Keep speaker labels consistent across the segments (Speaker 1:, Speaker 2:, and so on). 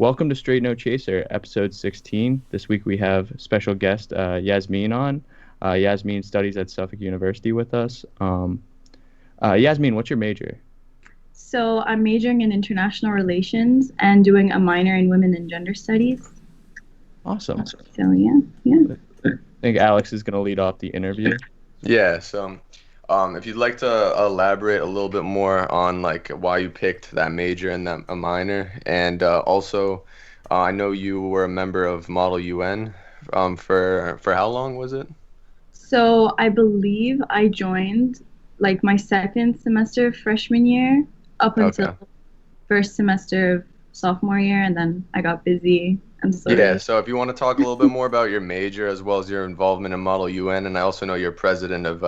Speaker 1: Welcome to Straight No Chaser, episode 16. This week we have special guest Yasmine on. Yasmine studies at Suffolk University with us. Yasmine, what's your major?
Speaker 2: So I'm majoring in international relations and doing a minor in women and gender studies.
Speaker 1: Awesome.
Speaker 2: So yeah.
Speaker 1: I think Alex is going to lead off the interview.
Speaker 3: Yeah, so if you'd like to elaborate a little bit more on like why you picked that major and that a minor, and also I know you were a member of Model UN for how long was it?
Speaker 2: So I believe I joined like my second semester of freshman year up until
Speaker 3: Okay.
Speaker 2: first semester of sophomore year, and then I got busy and so
Speaker 3: Yeah, so if you want to talk a little bit more about your major as well as your involvement in Model UN, and I also know you're president of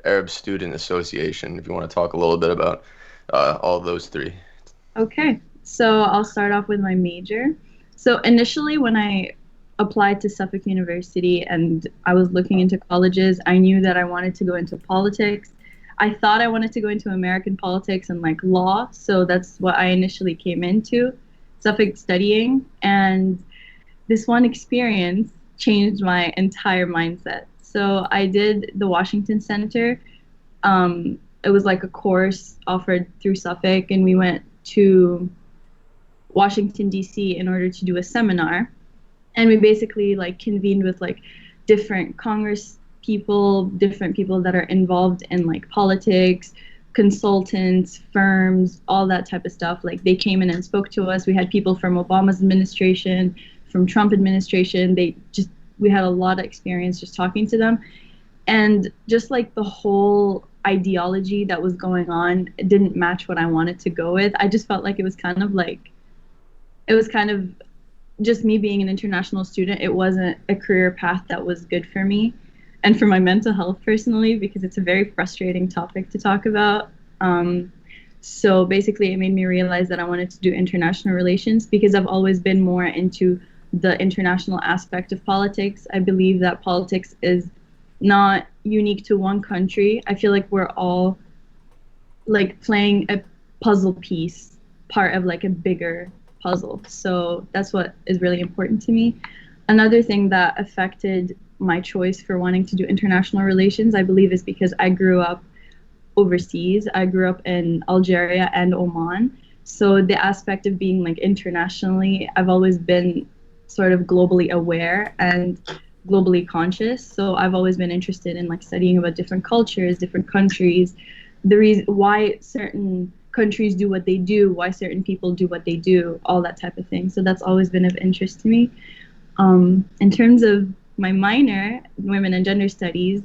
Speaker 3: Arab Student Association, if you want to talk a little bit about all those three.
Speaker 2: Okay, so I'll start off with my major. So initially, when I applied to Suffolk University and I was looking into colleges, I knew that I wanted to go into politics. I thought I wanted to go into American politics and like law, so that's what I initially came into Suffolk studying. And this one experience changed my entire mindset. So I did the Washington Center. It was like a course offered through Suffolk, and we went to Washington, D.C. in order to do a seminar. And we basically like convened with like different Congress people, different people that are involved in like politics, consultants, firms, all that type of stuff. Like they came in and spoke to us. We had people from Obama's administration, from Trump administration. We had a lot of experience just talking to them. And just like the whole ideology that was going on, it didn't match what I wanted to go with. I just felt like it was kind of just me being an international student. It wasn't a career path that was good for me and for my mental health personally, because it's a very frustrating topic to talk about. So basically, it made me realize that I wanted to do international relations because I've always been more into the international aspect of politics. I believe that politics is not unique to one country. I feel like we're all like playing a puzzle piece, part of like a bigger puzzle. So that's what is really important to me. Another thing that affected my choice for wanting to do international relations, I believe, is because I grew up overseas. I grew up in Algeria and Oman. So the aspect of being like internationally, I've always been sort of globally aware and globally conscious. So I've always been interested in like studying about different cultures, different countries, the reason why certain countries do what they do, why certain people do what they do, all that type of thing. So that's always been of interest to me. In terms of my minor, women and gender studies,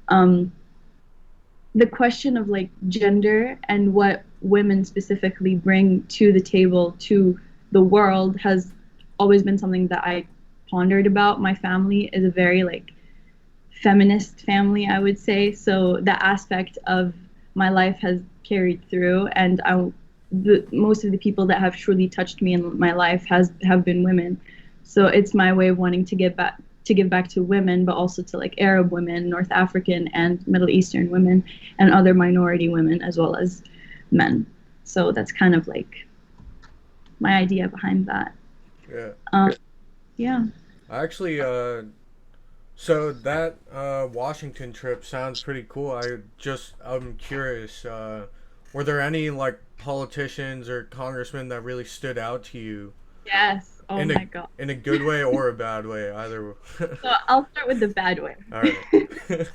Speaker 2: the question of like gender and what women specifically bring to the table, to the world, has always been something that I pondered about. My family is a very like feminist family, I would say. So that aspect of my life has carried through, and most of the people that have truly touched me in my life have been women. So it's my way of wanting to give back to women, but also to like Arab women, North African and Middle Eastern women, and other minority women as well as men. So that's kind of like my idea behind that.
Speaker 4: Yeah.
Speaker 2: Yeah.
Speaker 4: Actually, so that Washington trip sounds pretty cool. I'm curious. Were there any like politicians or congressmen that really stood out to you?
Speaker 2: Yes. Oh my God.
Speaker 4: In a good way or a bad way, either.
Speaker 2: So I'll start with the bad way.
Speaker 4: All right.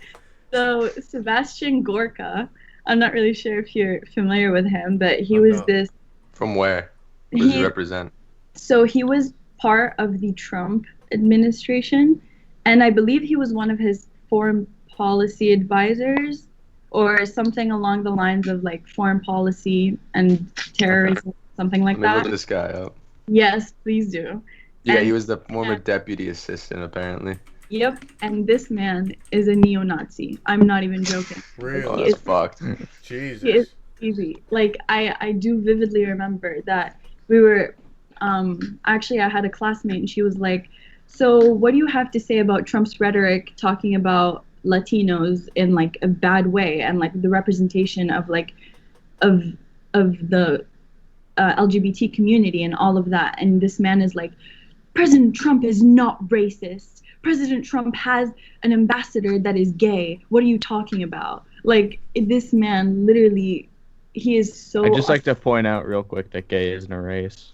Speaker 2: So Sebastian Gorka, I'm not really sure if you're familiar with him, but he was
Speaker 4: no.
Speaker 2: this.
Speaker 3: From where? What does he represent?
Speaker 2: So he was part of the Trump administration, and I believe he was one of his foreign policy advisors or something along the lines of like foreign policy and terrorism, something like
Speaker 3: Let me
Speaker 2: that.
Speaker 3: look this guy up.
Speaker 2: Yes, please do.
Speaker 3: Yeah,
Speaker 2: And
Speaker 3: he was the former deputy assistant, apparently.
Speaker 2: Yep, and this man is a neo-Nazi. I'm not even joking.
Speaker 4: Really?
Speaker 3: Oh,
Speaker 2: He
Speaker 3: that's
Speaker 2: is-
Speaker 3: fucked.
Speaker 4: Jesus.
Speaker 2: He is crazy. Like I do vividly remember that we were actually I had a classmate and she was like, so what do you have to say about Trump's rhetoric talking about Latinos in like a bad way and like the representation of like of the LGBT community and all of that. And this man is like, President Trump is not racist. President Trump has an ambassador that is gay. What are you talking about? Like, this man literally, he is so...
Speaker 1: I'd just like to point out real quick that gay isn't a race.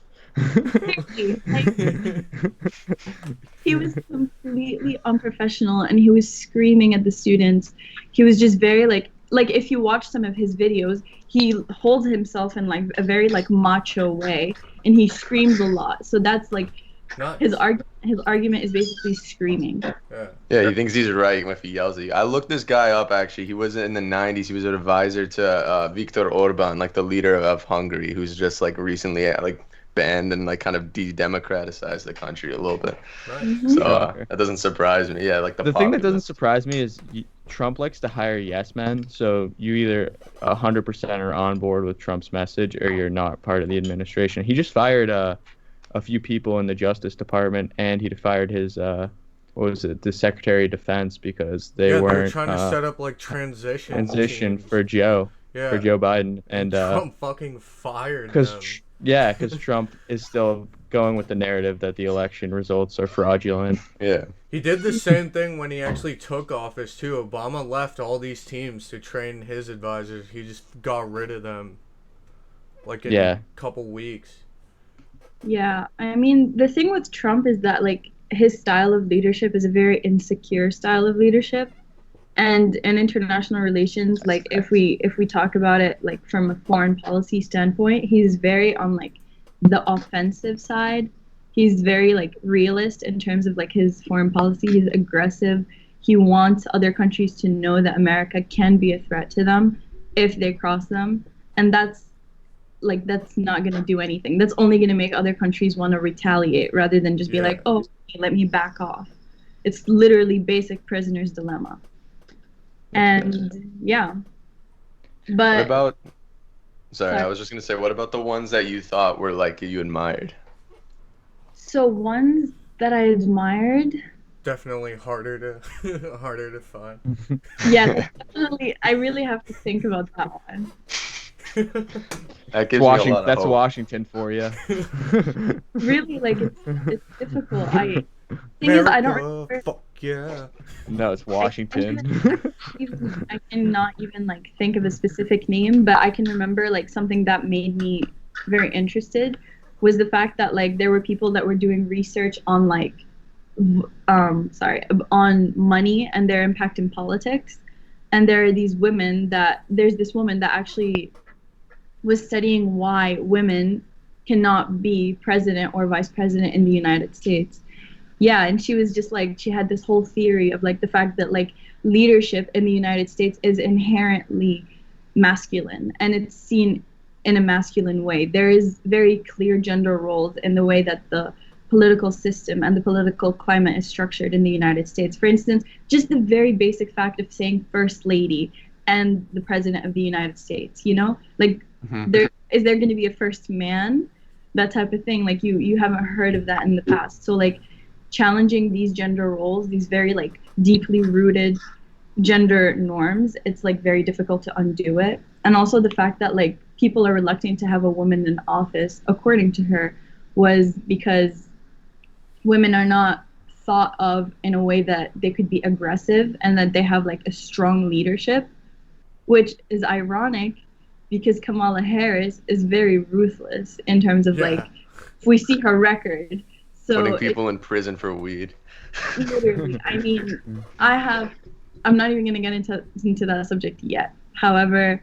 Speaker 2: He was completely unprofessional, and he was screaming at the students. He was just very like if you watch some of his videos, he holds himself in like a very like macho way, and he screams a lot. So that's like his argument is basically screaming.
Speaker 3: Yeah, he thinks he's right if he yells at you. I looked this guy up, actually. He was in the 90s. He was an advisor to Viktor Orban, like the leader of Hungary, who's just like recently like banned and like kind of de-democratized the country a little bit.
Speaker 2: Mm-hmm.
Speaker 3: So that doesn't surprise me. Yeah, like
Speaker 1: the thing that doesn't surprise me is Trump likes to hire yes men. So you either 100% are on board with Trump's message or you're not part of the administration. He just fired a few people in the Justice Department, and he fired his the Secretary of Defense because they weren't
Speaker 4: trying to set up like transition teams.
Speaker 1: for Joe Biden, and
Speaker 4: Trump fucking fired them.
Speaker 1: Because Trump is still going with the narrative that the election results are fraudulent.
Speaker 3: Yeah.
Speaker 4: He did the same thing when he actually took office too. Obama left all these teams to train his advisors. He just got rid of them like in a couple weeks.
Speaker 2: Yeah, I mean, the thing with Trump is that like his style of leadership is a very insecure style of leadership. And in international relations, like if we talk about it like from a foreign policy standpoint, he's very on like the offensive side. He's very like realist in terms of like his foreign policy. He's aggressive. He wants other countries to know that America can be a threat to them if they cross them. And that's not going to do anything. That's only going to make other countries want to retaliate rather than just be like, oh, let me back off. It's literally basic prisoner's dilemma. And yeah, but
Speaker 3: what about? Sorry, I was just gonna say, what about the ones that you thought were like you admired?
Speaker 2: So ones that I admired.
Speaker 4: Definitely harder to find.
Speaker 2: Yeah, definitely. I really have to think about that one.
Speaker 3: That gives me a lot of
Speaker 1: That's
Speaker 3: hope.
Speaker 1: Washington for you.
Speaker 2: Really, like it's difficult. I don't remember.
Speaker 4: Fuck yeah.
Speaker 1: No, it's Washington.
Speaker 2: I cannot even like think of a specific name, but I can remember like something that made me very interested was the fact that like there were people that were doing research on like on money and their impact in politics. And there's this woman that actually was studying why women cannot be president or vice president in the United States. Yeah, and she was just like, she had this whole theory of like the fact that like leadership in the United States is inherently masculine, and it's seen in a masculine way. There is very clear gender roles in the way that the political system and the political climate is structured in the United States. For instance, just the very basic fact of saying First Lady and the President of the United States, you know? Like, is there going to be a first man? That type of thing. Like, you haven't heard of that in the past. So, like, challenging these gender roles, these very, like, deeply rooted gender norms, it's, like, very difficult to undo it. And also the fact that, like, people are reluctant to have a woman in office, according to her, was because women are not thought of in a way that they could be aggressive and that they have, like, a strong leadership, which is ironic because Kamala Harris is very ruthless in terms of, like, if we see her record. So
Speaker 3: putting people in prison for weed.
Speaker 2: Literally, I mean, I'm not even going to get into that subject yet. However,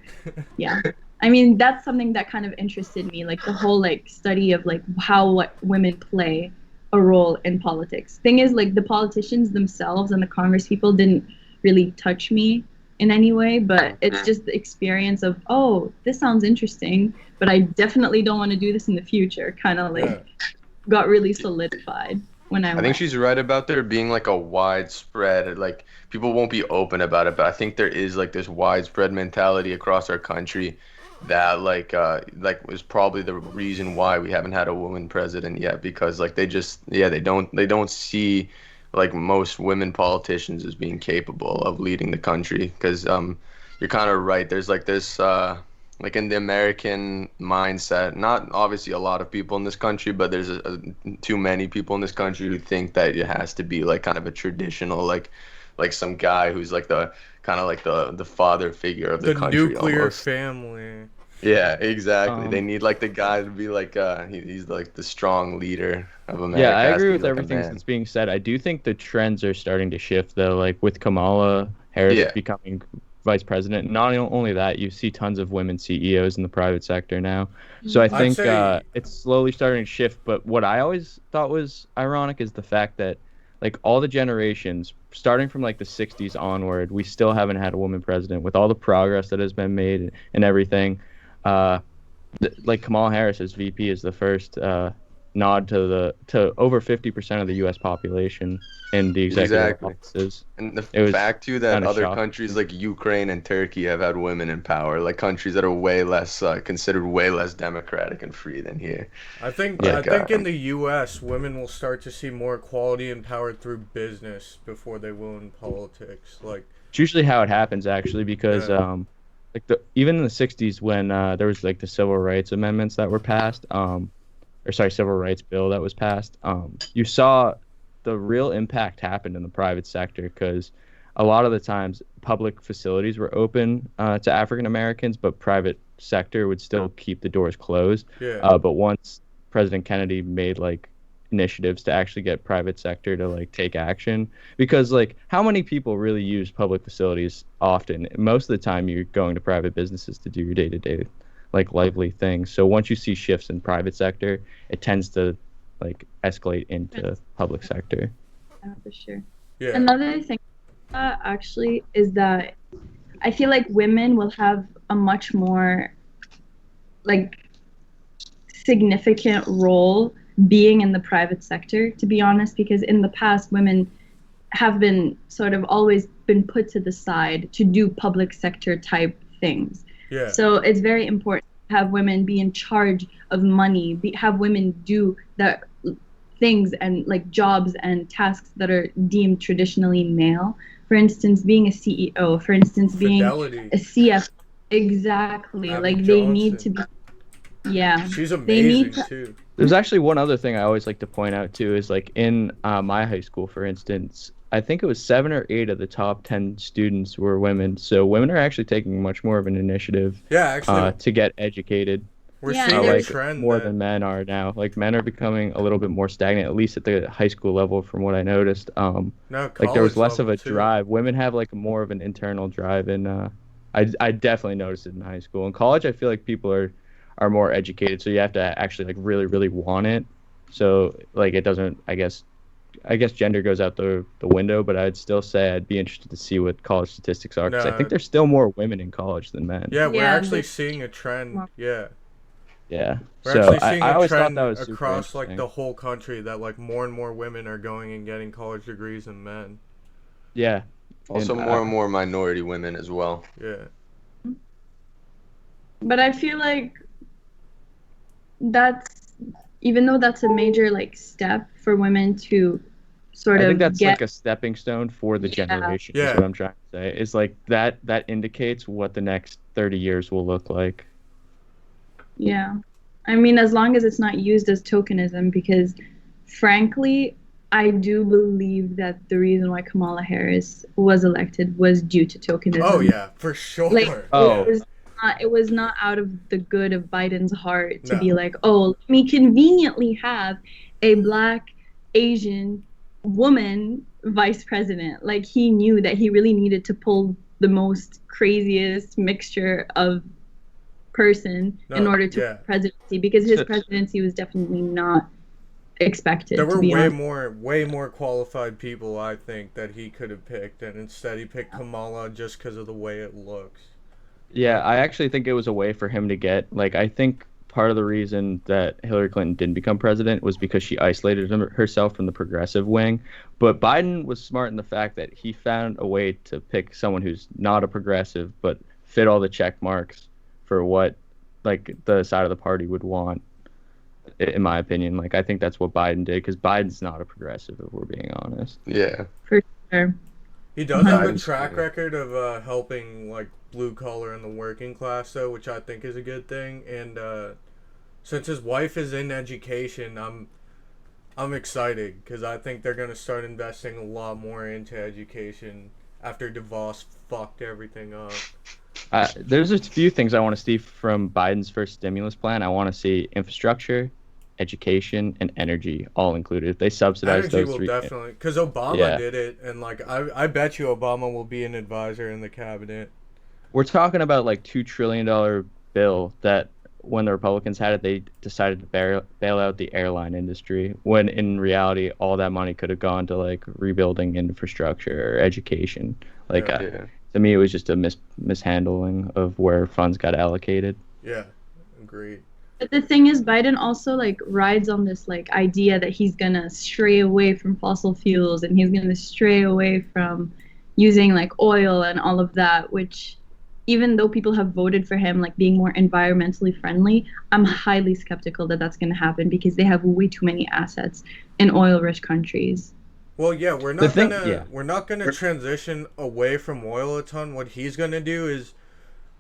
Speaker 2: yeah. I mean, that's something that kind of interested me, like the whole, like, study of, like, what women play a role in politics. Thing is, like, the politicians themselves and the Congress people didn't really touch me in any way, but it's just the experience of, oh, this sounds interesting, but I definitely don't want to do this in the future, kind of, like, got really solidified when I
Speaker 3: think she's right about there being, like, a widespread, like, people won't be open about it, but I think there is, like, this widespread mentality across our country that like was probably the reason why we haven't had a woman president yet, because like they don't see like most women politicians as being capable of leading the country, because you're kind of right, there's like this like in the American mindset, not obviously a lot of people in this country, but there's too many people in this country who think that it has to be like kind of a traditional, like some guy who's like the kind of like the father figure of the
Speaker 4: The
Speaker 3: country
Speaker 4: nuclear
Speaker 3: almost.
Speaker 4: family.
Speaker 3: Yeah, exactly. They
Speaker 1: Um,
Speaker 3: need like the guy to be like he's like the strong leader of
Speaker 1: yeah, I
Speaker 3: America. Has to
Speaker 1: agree
Speaker 3: be
Speaker 1: with
Speaker 3: like a
Speaker 1: everything
Speaker 3: man.
Speaker 1: that's being said. I do think the trends are starting to shift though, like with Kamala Harris
Speaker 3: Yeah,
Speaker 1: becoming vice president. Not only that, you see tons of women CEOs in the private sector now. So I
Speaker 2: Mhm.
Speaker 4: I'd
Speaker 1: think
Speaker 4: say
Speaker 1: it's slowly starting to shift. But what I always thought was ironic is the fact that like all the generations, starting from like the 60s onward, we still haven't had a woman president with all the progress that has been made and everything. Uh, like Kamala Harris as VP is the first nod to over 50% of the U.S. population in the executive
Speaker 3: exactly.
Speaker 1: offices.
Speaker 3: And the
Speaker 1: It was
Speaker 3: fact too that
Speaker 1: kind of
Speaker 3: other countries
Speaker 1: shocking.
Speaker 3: like Ukraine and Turkey have had women in power, like countries that are way less considered way less democratic and free than here.
Speaker 1: Yeah,
Speaker 4: I
Speaker 3: Like
Speaker 4: think in the U.S. women will start to see more equality and power through business before they will in politics. Like,
Speaker 1: it's usually how it happens actually because
Speaker 4: yeah,
Speaker 1: like the even in the 60s when there was like the civil rights amendments that were passed or sorry, civil rights bill that was passed, you saw the real impact happen in the private sector because a lot of the times public facilities were open to African Americans, but private sector would still keep the doors closed.
Speaker 4: yeah,
Speaker 1: But once President Kennedy made like initiatives to actually get private sector to like take action, because like how many people really use public facilities often? Most of the time, you're going to private businesses to do your day to day like lively things. So once you see shifts in private sector, it tends to like escalate into public sector.
Speaker 2: Yeah, for sure.
Speaker 4: yeah.
Speaker 2: Another thing actually is that I feel like women will have a much more like significant role being in the private sector, to be honest, because in the past women have been sort of always been put to the side to do public sector type things.
Speaker 4: Yeah.
Speaker 2: So it's very important to have women be in charge of money, have women do that things and like jobs and tasks that are deemed traditionally male. For instance, being a CEO, for instance, being
Speaker 4: Fidelity.
Speaker 2: a CF. Exactly.
Speaker 4: Abby
Speaker 2: Like they need to
Speaker 4: Johnson.
Speaker 2: be, yeah,
Speaker 4: She's
Speaker 2: they need
Speaker 4: amazing
Speaker 2: to,
Speaker 4: too.
Speaker 1: There's actually one other thing I always like to point out too is like in my high school, for instance, I think it was 7 or 8 of the top 10 students were women. So women are actually taking much more of an initiative
Speaker 4: Yeah, actually,
Speaker 1: to get educated.
Speaker 4: we're
Speaker 2: yeah, and
Speaker 4: seeing a
Speaker 2: there's
Speaker 1: Like
Speaker 4: trend
Speaker 1: more
Speaker 4: that
Speaker 1: than men are now. Like men are becoming a little bit more stagnant, at least at the high school level, from what I noticed.
Speaker 4: now
Speaker 1: Like there was
Speaker 4: college
Speaker 1: less of
Speaker 4: level
Speaker 1: a
Speaker 4: too.
Speaker 1: drive. Women have like more of an internal drive, and I definitely noticed it in high school. In college, I feel like people are more educated, so you have to actually like really want it. So like it doesn't. I guess gender goes out the window, but I'd still say I'd be interested to see what college statistics are because I think
Speaker 4: No,
Speaker 1: there's still more women in college than men.
Speaker 4: yeah, we're
Speaker 2: yeah,
Speaker 4: actually
Speaker 2: there's
Speaker 4: seeing a trend.
Speaker 2: more.
Speaker 4: Yeah,
Speaker 1: Yeah.
Speaker 4: we're
Speaker 1: So
Speaker 4: actually seeing
Speaker 1: I
Speaker 4: a
Speaker 1: always thought
Speaker 4: trend
Speaker 1: that was super
Speaker 4: across like
Speaker 1: interesting.
Speaker 4: the whole country that like more and more women are going and getting college degrees than men.
Speaker 1: Yeah.
Speaker 3: also
Speaker 1: And
Speaker 3: more and more minority women as well.
Speaker 4: Yeah,
Speaker 2: But I feel like that's, even though that's a major like step for women to sort
Speaker 1: I think
Speaker 2: of
Speaker 1: that's like
Speaker 2: get,
Speaker 1: a stepping stone for the
Speaker 2: yeah,
Speaker 1: generation, is
Speaker 4: yeah.
Speaker 1: what I'm trying to say. Is like that indicates what the next 30 years will look like.
Speaker 2: yeah. I mean, as long as it's not used as tokenism, because frankly, I do believe that the reason why Kamala Harris was elected was due to tokenism.
Speaker 4: Oh yeah, for
Speaker 2: Like
Speaker 4: sure.
Speaker 1: Oh,
Speaker 2: it was not out of the good of Biden's heart to
Speaker 4: No.
Speaker 2: be like, oh, let me conveniently have a black Asian woman vice president. Like he knew that he really needed to pull the most craziest mixture of person in
Speaker 4: No,
Speaker 2: order to
Speaker 4: yeah.
Speaker 2: win presidency, because his
Speaker 1: so,
Speaker 2: presidency was definitely not expected,
Speaker 4: There
Speaker 2: to
Speaker 4: were
Speaker 2: be honest.
Speaker 4: way more qualified people, I think, that he could have picked, and instead he picked Kamala just because of the way it looks.
Speaker 1: yeah,
Speaker 4: Like,
Speaker 1: I actually think it was a way for him to get like I think part of the reason that Hillary Clinton didn't become president was because she isolated herself from the progressive wing. But Biden was smart in the fact that he found a way to pick someone who's not a progressive but fit all the check marks for what like the side of the party would want. In my opinion, like I think that's what Biden did because Biden's not a progressive, if we're being honest.
Speaker 3: Yeah.
Speaker 2: For sure.
Speaker 4: He does have a
Speaker 3: Biden's
Speaker 4: track
Speaker 3: good.
Speaker 4: record of helping like blue collar and the working class, though, which I think is a good thing. And since his wife is in education, I'm excited because I think they're gonna start investing a lot more into education after DeVos fucked everything up.
Speaker 1: There's a few things I want to see from Biden's first stimulus plan. I want to see infrastructure, education, and energy all included. If they subsidize
Speaker 4: Energy
Speaker 1: those
Speaker 4: will
Speaker 1: three,
Speaker 4: definitely, because Obama
Speaker 1: yeah,
Speaker 4: did it, and like I bet you Obama will be an advisor in the cabinet.
Speaker 1: we're talking about like $2 trillion bill that when the Republicans had it, they decided to bail out the airline industry. When in reality, all that money could have gone to like rebuilding infrastructure or education. Like
Speaker 4: Yeah,
Speaker 3: Yeah.
Speaker 1: to me, it was just a mishandling of where funds got allocated.
Speaker 4: yeah, agreed.
Speaker 2: But the thing is, Biden also like rides on this like idea that he's gonna stray away from fossil fuels and he's gonna stray away from using like oil and all of that, which even though people have voted for him like being more environmentally friendly, I'm highly skeptical that that's gonna happen because they have way too many assets in oil-rich countries.
Speaker 4: Well, yeah,
Speaker 1: Yeah,
Speaker 4: we're not gonna transition away from oil a ton. What he's gonna do is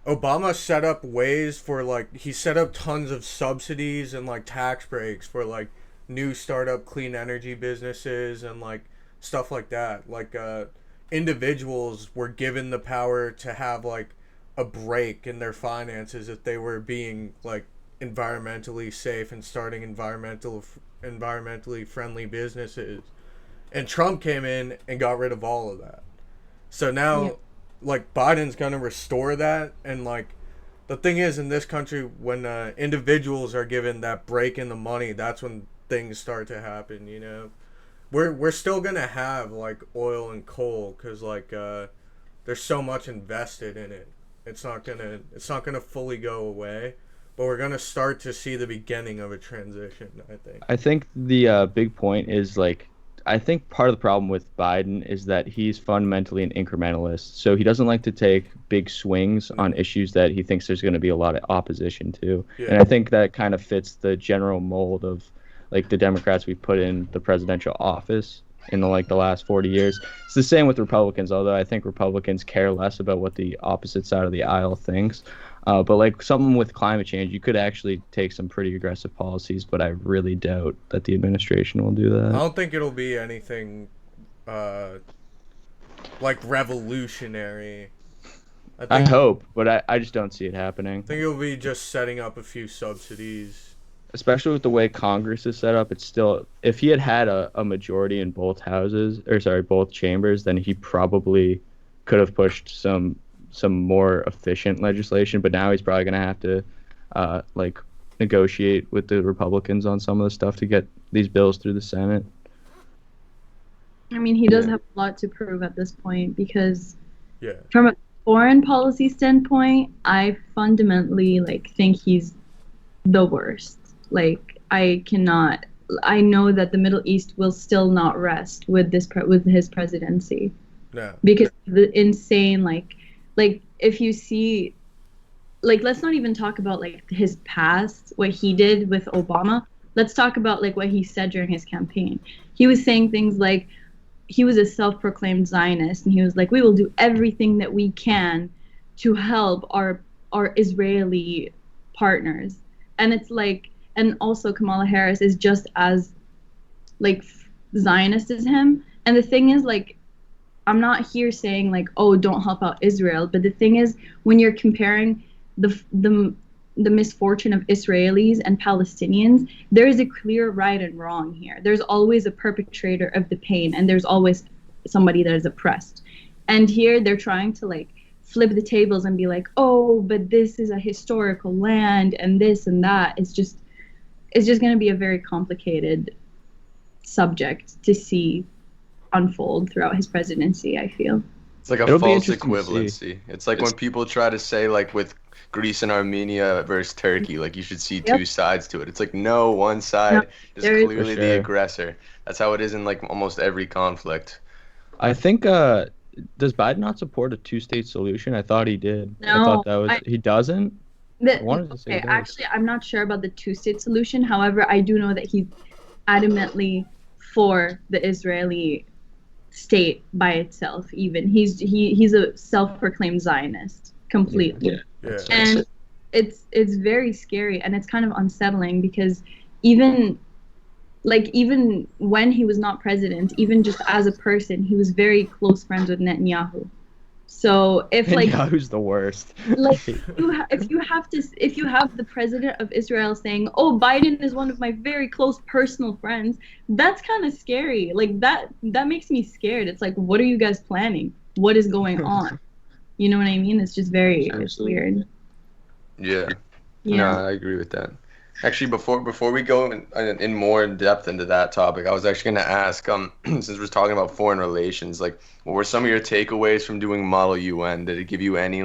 Speaker 4: Obama set up ways for like he set up tons of subsidies and like tax breaks for like new startup clean energy businesses and like stuff like that. Like individuals were given the power to have like a break in their finances if they were being like environmentally safe and starting environmentally friendly businesses. And Trump came in and got rid of all of that. So now,
Speaker 2: Yeah.
Speaker 4: like Biden's gonna restore that, and like the thing is, in this country, when individuals are given that break in the money, that's when things start to happen. You know, we're still gonna have like oil and coal because like there's so much invested in it. It's not gonna fully go away, but we're gonna start to see the beginning of a transition. I think.
Speaker 1: I think the big point is like, I think part of the problem with Biden is that he's fundamentally an incrementalist. So he doesn't like to take big swings on issues that he thinks there's going to be a lot of opposition to. And
Speaker 4: Yeah.
Speaker 1: I think that kind of fits the general mold of like the Democrats we've put in the presidential office in the last 40 years. It's the same with Republicans, although I think Republicans care less about what the opposite side of the aisle thinks. But like something with climate change, you could actually take some pretty aggressive policies, but I really doubt that the administration will do
Speaker 4: I
Speaker 1: that.
Speaker 4: don't think it'll be anything uh, like revolutionary. I
Speaker 1: I
Speaker 4: think
Speaker 1: hope, but I just don't see it happening.
Speaker 4: it'll be just setting up a few subsidies.
Speaker 1: Especially with the way Congress is set up, it's still, if he had a majority in both houses, or sorry, both chambers, then he probably could have pushed some more efficient legislation. But now he's probably going to have to like negotiate with the Republicans on some of the stuff to get these bills through the Senate.
Speaker 2: I mean, he does
Speaker 3: Yeah.
Speaker 2: have a lot to prove at this point because
Speaker 4: Yeah,
Speaker 2: from a foreign policy standpoint, I fundamentally like think he's the worst. Like I know that the Middle East will still not rest with with his presidency
Speaker 4: no,
Speaker 2: because of the insane like if you see like let's not even talk about like his past, what he did with Obama. Let's talk about like what he said during his campaign. He was saying things like he was a self-proclaimed Zionist, and he was like, "We will do everything that we can to help our Israeli partners." And it's like, and also Kamala Harris is just as like Zionist as him. And the thing is, like, I'm not here saying like, "Oh, don't help out Israel," but the thing is, when you're comparing the misfortune of Israelis and Palestinians, there is a clear right and wrong here. There's always a perpetrator of the pain, and there's always somebody that is oppressed. And here they're trying to like flip the tables and be like, oh, but this is a historical land and this and that. It's just going to be a very complicated subject to see unfold throughout his presidency, I feel.
Speaker 3: It's like a
Speaker 1: It'll be
Speaker 3: false
Speaker 1: interesting to see.
Speaker 3: equivalency. It's like when people try to say like with Greece and Armenia versus Turkey, like you should see
Speaker 2: Yep.
Speaker 3: two sides to it. It's like no, one side
Speaker 2: No,
Speaker 3: is
Speaker 2: there is-
Speaker 3: clearly
Speaker 1: For
Speaker 3: the
Speaker 1: sure.
Speaker 3: aggressor. That's how it is in like almost every conflict.
Speaker 1: I think does Biden not support a two-state solution? I thought he did. I
Speaker 2: No,
Speaker 1: thought that was he doesn't. I wanted to say
Speaker 2: Okay,
Speaker 1: he does.
Speaker 2: actually, I'm not sure about the two-state solution. However, I do know that he's adamantly for the Israeli state by itself. Even he's a self-proclaimed Zionist completely.
Speaker 4: Yeah.
Speaker 2: And it's very scary, and it's kind of unsettling because even when he was not president, even just as a person, he was very close friends with Netanyahu. So if
Speaker 1: Netanyahu's the worst.
Speaker 2: like if you have the president of Israel saying, "Oh, Biden is one of my very close personal friends," that's kind of scary. Like that makes me scared. It's like, what are you guys planning? What is going on? You know what I mean? It's just it's weird.
Speaker 3: Yeah.
Speaker 2: Yeah.
Speaker 3: No, I agree with that. Actually, before we go in more in depth into that topic, I was actually going to ask, since we're talking about foreign relations, like, what were some of your takeaways from doing Model UN? Did it give you any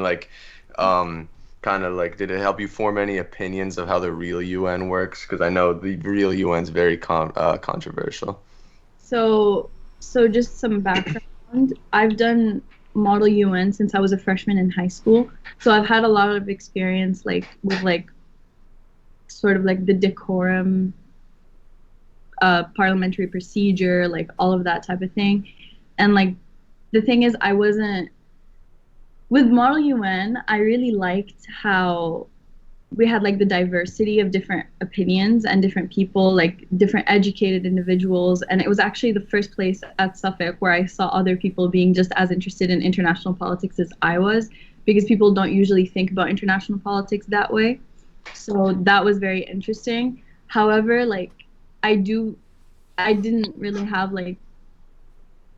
Speaker 3: kind of like, did it help you form any opinions of how the real UN works? Because I know the real UN is very controversial.
Speaker 2: So just some background. I've done Model UN since I was a freshman in high school. So I've had a lot of experience with sort of like the decorum, parliamentary procedure, like all of that type of thing. And like the thing is, I wasn't with Model UN. I really liked how we had like the diversity of different opinions and different people, like different educated individuals. And it was actually the first place at Suffolk where I saw other people being just as interested in international politics as I was, because people don't usually think about international politics that way. So that was very interesting. However, like I didn't really have like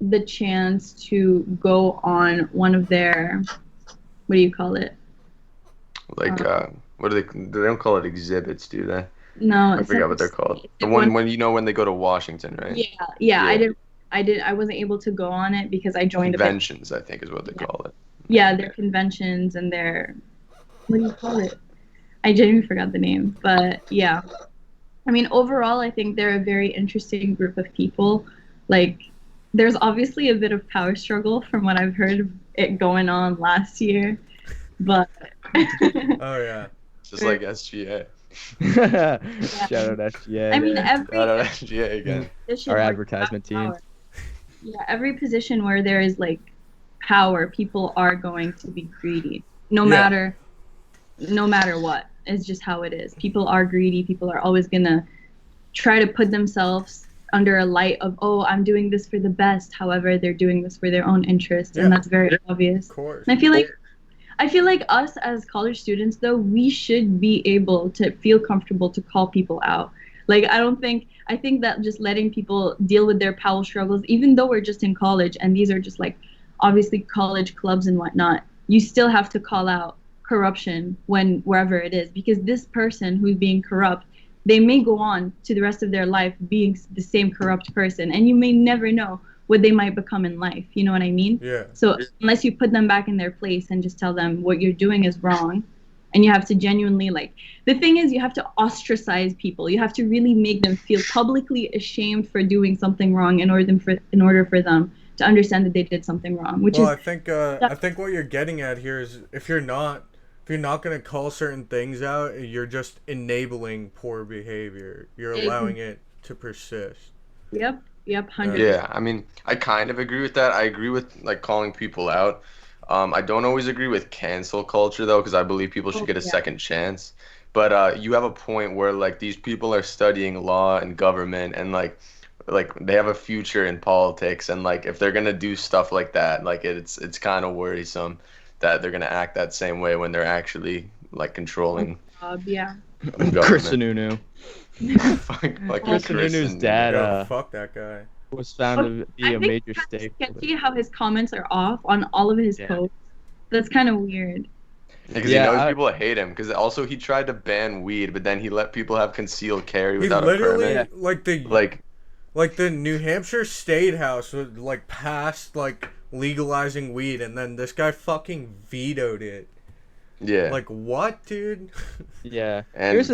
Speaker 2: the chance to go on one of their, what do you call it?
Speaker 3: Like, what do they don't call it exhibits, do they?
Speaker 2: No,
Speaker 3: I forgot what they're called. The one when they go to Washington, right?
Speaker 2: Yeah. I wasn't able to go on it because I joined
Speaker 3: conventions, I think is what they call it.
Speaker 2: Yeah, their conventions and their, what do you call it? I genuinely forgot the name, but yeah. I mean, overall, I think they're a very interesting group of people. Like, there's obviously a bit of power struggle from what I've heard of it going on last year, but
Speaker 4: Oh yeah.
Speaker 3: Just like SGA.
Speaker 1: Shout out SGA.
Speaker 2: I mean,
Speaker 3: Shout out SGA again.
Speaker 1: Our advertisement team.
Speaker 2: Yeah, every position where there is like power, people are going to be greedy, no matter what. It's just how it is. People are greedy. People are always gonna try to put themselves under a light of, oh, I'm doing this for the best. However, they're doing this for their own interest, and that's very obvious.
Speaker 4: Of course.
Speaker 2: And I feel like us as college students, though, we should be able to feel comfortable to call people out. Like, I think that just letting people deal with their power struggles, even though we're just in college, and these are just like obviously college clubs and whatnot, you still have to call out corruption wherever it is, because this person who's being corrupt, they may go on to the rest of their life being the same corrupt person, and you may never know what they might become in life. You know what I mean?
Speaker 4: Yeah.
Speaker 2: So unless you put them back in their place and just tell them what you're doing is wrong, and you have to genuinely, like, the thing is, you have to ostracize people. You have to really make them feel publicly ashamed for doing something wrong in order for them to understand that they did something wrong.
Speaker 4: I think what you're getting at here is if you're not going to call certain things out, you're just enabling poor behavior. You're allowing it to persist.
Speaker 2: Yep, 100%.
Speaker 3: Yeah, I mean, I kind of agree with that. I agree with like calling people out. I don't always agree with cancel culture though, because I believe people should get a second chance. But you have a point where like these people are studying law and government, and like they have a future in politics, and like if they're gonna do stuff like that, like it's kind of worrisome that they're gonna act that same way when they're actually like controlling.
Speaker 2: Yeah.
Speaker 1: Chris Sununu.
Speaker 3: like
Speaker 1: Chris Sununu's dad.
Speaker 4: Fuck that guy.
Speaker 1: Was found to be a major stakeholder.
Speaker 2: Sketchy how his comments are off on all of his posts. That's kind of weird.
Speaker 3: Because he knows people hate him. Because also he tried to ban weed, but then he let people have concealed carry without a permit.
Speaker 4: Like the New Hampshire State House would like passed like legalizing weed, and then this guy fucking vetoed it.
Speaker 3: Yeah.
Speaker 4: Like what, dude?
Speaker 3: Yeah. And we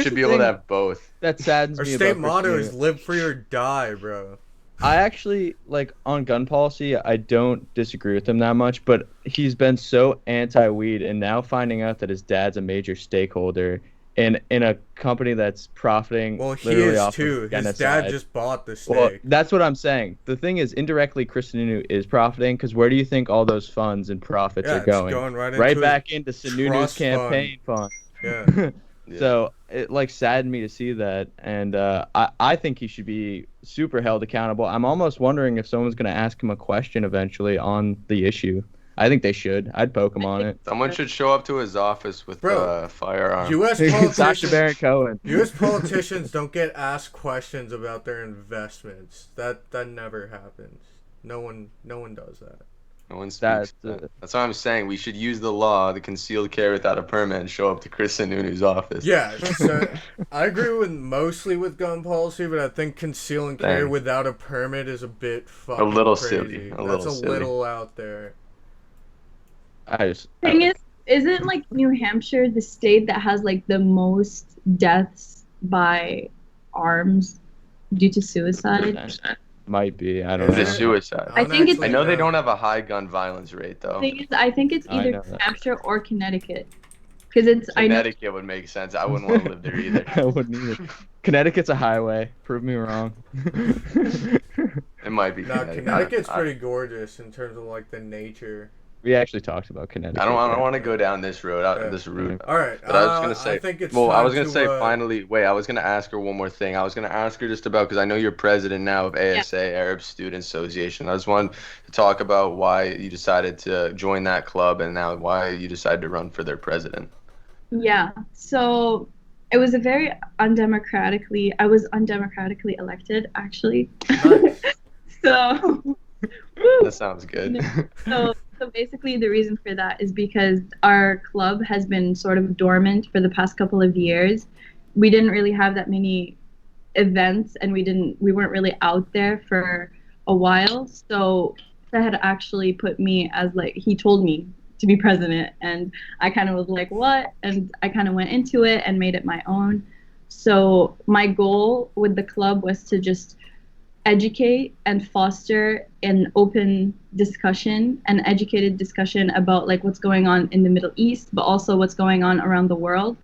Speaker 3: should be able to have both.
Speaker 1: That saddens
Speaker 4: me.
Speaker 1: Our
Speaker 4: state motto is live free or die, bro.
Speaker 1: I actually, like, on gun policy, I don't disagree with him that much, but he's been so anti-weed, and now finding out that his dad's a major stakeholder in a company that's profiting
Speaker 4: Well, he
Speaker 1: literally
Speaker 4: is
Speaker 1: off
Speaker 4: too.
Speaker 1: of
Speaker 4: His
Speaker 1: genocide.
Speaker 4: dad just bought the
Speaker 1: Well,
Speaker 4: stake.
Speaker 1: that's what I'm saying. The thing is, indirectly, Chris Sununu is profiting because where do you think all those funds and profits
Speaker 4: Yeah,
Speaker 1: are
Speaker 4: it's
Speaker 1: going?
Speaker 4: going right
Speaker 1: Right
Speaker 4: into his
Speaker 1: back into Sununu's
Speaker 4: trust fund.
Speaker 1: campaign fund.
Speaker 4: Yeah.
Speaker 3: Yeah.
Speaker 1: So it like saddened me to see that, and I think he should be super held accountable. I'm almost wondering if someone's going to ask him a question eventually on the issue. I think they should. I'd poke him on it.
Speaker 3: Someone should show up to his office with
Speaker 4: Bro,
Speaker 3: a firearm.
Speaker 4: U.S.
Speaker 1: Sacha Baron
Speaker 4: politicians,
Speaker 1: Cohen.
Speaker 4: U.S. politicians don't get asked questions about their investments. That never happens. No one does that.
Speaker 3: No one speaks.
Speaker 1: That's
Speaker 3: That's what I'm saying. We should use the law, the concealed carry without a permit, and show up to Chris Sununu's office.
Speaker 4: Yeah, so I agree with mostly with gun policy, but I think conceal and carry
Speaker 3: Same.
Speaker 4: without a permit is a bit fucking
Speaker 3: little
Speaker 4: crazy.
Speaker 3: silly, a
Speaker 4: That's
Speaker 3: little
Speaker 4: a
Speaker 3: silly.
Speaker 4: little out there.
Speaker 1: I just
Speaker 2: Thing is, isn't like New Hampshire the state that has like the most deaths by arms due to suicide?
Speaker 1: might be. I don't
Speaker 3: Is
Speaker 1: know.
Speaker 3: it suicide?
Speaker 2: I think it's-
Speaker 3: I know they don't have a high gun violence rate though.
Speaker 2: Thing is, I think it's
Speaker 1: I
Speaker 2: either
Speaker 1: know
Speaker 2: New
Speaker 1: that.
Speaker 2: Hampshire or Connecticut, because it's I know
Speaker 3: Connecticut would make sense. I wouldn't want to live there either.
Speaker 1: I wouldn't either. Connecticut's a highway. Prove me wrong.
Speaker 3: It might be.
Speaker 4: No, Connecticut's pretty gorgeous in terms of like the nature.
Speaker 1: We actually talked about Connecticut.
Speaker 3: I don't want to go down this road.
Speaker 4: Yeah.
Speaker 3: This route.
Speaker 4: All right,
Speaker 3: But I was gonna say.
Speaker 4: I think it's
Speaker 3: Well, I
Speaker 4: time
Speaker 3: was gonna
Speaker 4: to,
Speaker 3: say finally. Wait, I was gonna ask her one more thing. I was gonna ask her just about because I know you're president now of ASA, Arab Student Association. I just wanted to talk about why you decided to join that club and now why you decided to run for their president.
Speaker 2: Yeah. So it was a very undemocratically. I was undemocratically elected, actually.
Speaker 4: Nice.
Speaker 2: So. Woo.
Speaker 3: That sounds good.
Speaker 2: So basically the reason for that is because our club has been sort of dormant for the past couple of years. We didn't really have that many events and we weren't really out there for a while. So that had actually put me as like he told me to be president and I kind of was like what? And I kind of went into it and made it my own. So my goal with the club was to just educate and foster an open discussion, an educated discussion about like what's going on in the Middle East, but also what's going on around the world.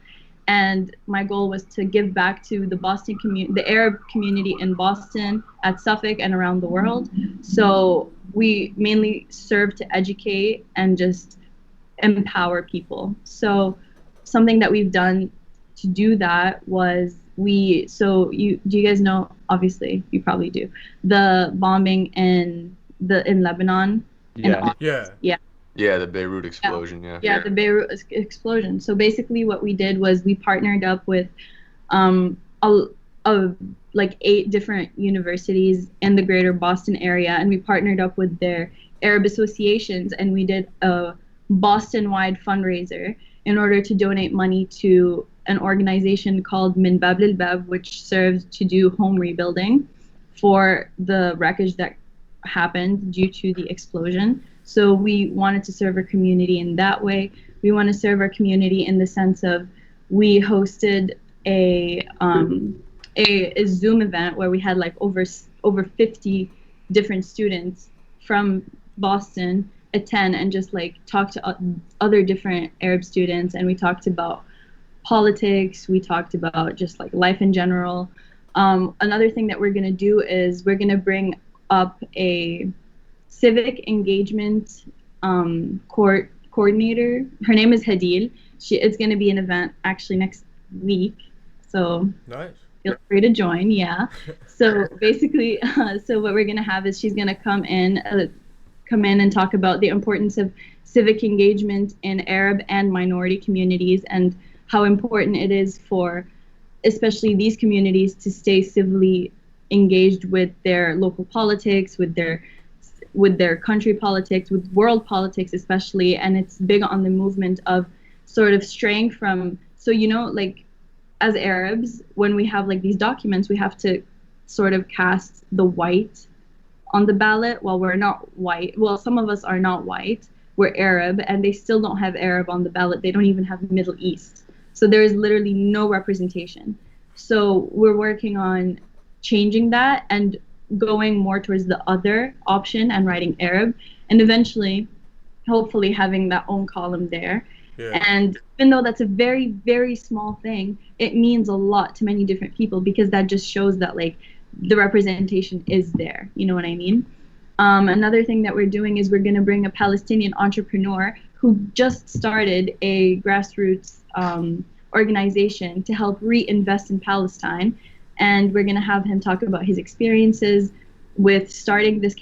Speaker 2: And my goal was to give back to the Boston community, the Arab community in Boston, at Suffolk, and around the world. So we mainly serve to educate and just empower people. So something that we've done to do that was do you guys know, obviously you probably do, the bombing in Lebanon?
Speaker 1: Yeah.
Speaker 4: Yeah.
Speaker 3: The Beirut explosion.
Speaker 2: Yeah, the Beirut explosion. So basically what we did was we partnered up with like 8 different universities in the greater Boston area, and we partnered up with their Arab associations, and we did a Boston-wide fundraiser in order to donate money to an organization called Min Bab Lil Bab, which serves to do home rebuilding for the wreckage that happened due to the explosion. So we wanted to serve our community in that way. We want to serve our community in the sense of we hosted a Zoom event where we had like over 50 different students from Boston attend and just like talk to other different Arab students, and we talked about politics, we talked about just like life in general. Another thing that we're going to do is we're going to bring up a civic engagement coordinator. Her name is Hadil. It's going to be an event actually next week, so
Speaker 4: Nice.
Speaker 2: feel free to join. Yeah. So basically, so what we're going to have is she's going to come in and talk about the importance of civic engagement in Arab and minority communities and how important it is for especially these communities to stay civilly engaged with their local politics, with their country politics, with world politics especially. And it's big on the movement of sort of straying from, so like as Arabs, when we have like these documents, we have to sort of cast the white on the ballot. While we're not white, well, some of us are not white, we're Arab, and they still don't have Arab on the ballot. They don't even have Middle East. So there is literally no representation. So we're working on changing that and going more towards the other option and writing Arab, and eventually, hopefully, having that own column there.
Speaker 4: Yeah.
Speaker 2: And even though that's a very, very small thing, it means a lot to many different people because that just shows that like the representation is there. You know what I mean? Another thing that we're doing is we're going to bring a Palestinian entrepreneur who just started a grassroots organization to help reinvest in Palestine. And we're going to have him talk about his experiences with starting this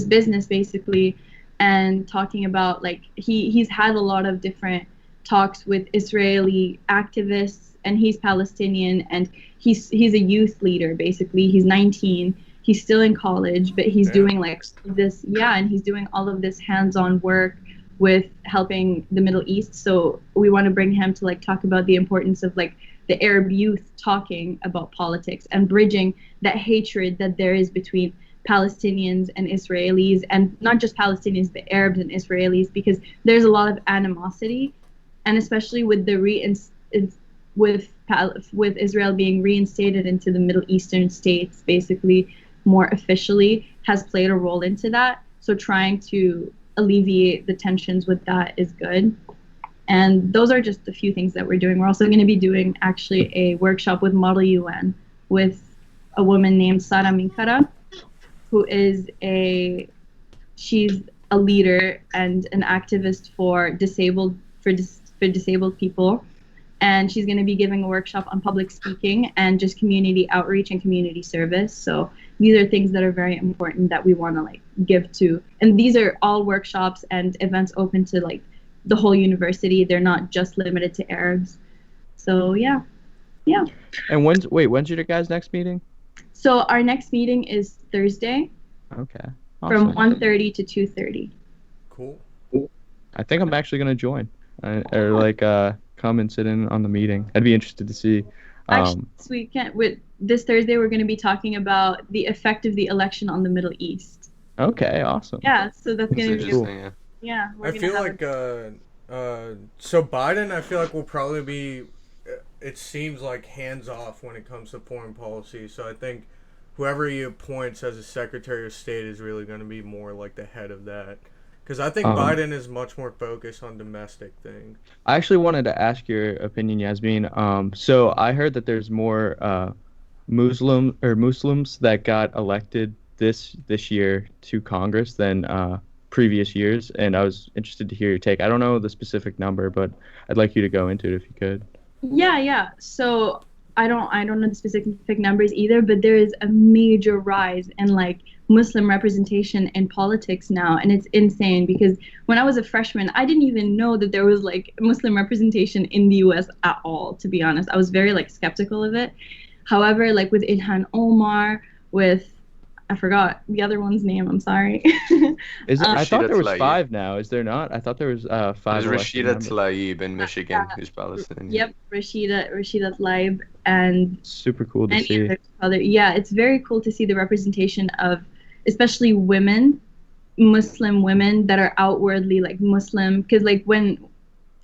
Speaker 2: business basically, and talking about like he's had a lot of different talks with Israeli activists, and he's Palestinian, and he's a youth leader basically. He's 19. He's still in college, but he's doing like this, and he's doing all of this hands-on work with helping the Middle East. So we want to bring him to like talk about the importance of like the Arab youth talking about politics and bridging that hatred that there is between Palestinians and Israelis, and not just Palestinians, but Arabs and Israelis, because there's a lot of animosity, and especially with the with Israel being reinstated into the Middle Eastern states, basically more officially, has played a role into that. So trying to alleviate the tensions with that is good. And those are just a few things that we're doing. We're also going to be doing actually a workshop with Model UN with a woman named Sara Minkara, who is she's a leader and an activist for disabled people, and she's going to be giving a workshop on public speaking and just community outreach and community service. So these are things that are very important that we want to like give to, and these are all workshops and events open to like the whole university. They're not just limited to Arabs. So yeah.
Speaker 1: And when's your guys' next meeting?
Speaker 2: So our next meeting is Thursday.
Speaker 1: Okay.
Speaker 2: From
Speaker 1: Awesome.
Speaker 2: 1:30 to 2:30.
Speaker 4: Cool.
Speaker 1: I think I'm actually gonna join, or like come and sit in on the meeting. I'd be interested to see.
Speaker 2: Actually, this Thursday we're going to be talking about the effect of the election on the Middle East.
Speaker 1: Okay, awesome.
Speaker 2: Yeah, so that's going to be
Speaker 3: interesting.
Speaker 2: yeah.
Speaker 4: I feel like so Biden, I feel like will probably be. It seems like hands off when it comes to foreign policy. So I think whoever he appoints as a Secretary of State is really going to be more like the head of that. Because I think Biden is much more focused on domestic things.
Speaker 1: I actually wanted to ask your opinion, Yasmine. So I heard that there's more Muslims that got elected this year to Congress than previous years, and I was interested to hear your take. I don't know the specific number, but I'd like you to go into it if you could.
Speaker 2: Yeah. So I don't know the specific numbers either, but there is a major rise in like Muslim representation in politics now, and it's insane because when I was a freshman, I didn't even know that there was like Muslim representation in the US at all, to be honest. I was very like skeptical of it. However, like with Ilhan Omar, with I forgot the other one's name, I'm sorry.
Speaker 1: Is it, I thought there was
Speaker 3: Tlaib.
Speaker 1: 5 now. Is there not? I thought there was 5.
Speaker 3: There's
Speaker 1: elected
Speaker 3: Rashida
Speaker 1: members.
Speaker 3: Tlaib in Michigan, who's Palestinian.
Speaker 2: Yep, Rashida Tlaib, and
Speaker 1: Super cool to
Speaker 2: many
Speaker 1: see.
Speaker 2: yeah, it's very cool to see the representation of especially women, Muslim women that are outwardly like Muslim, because like when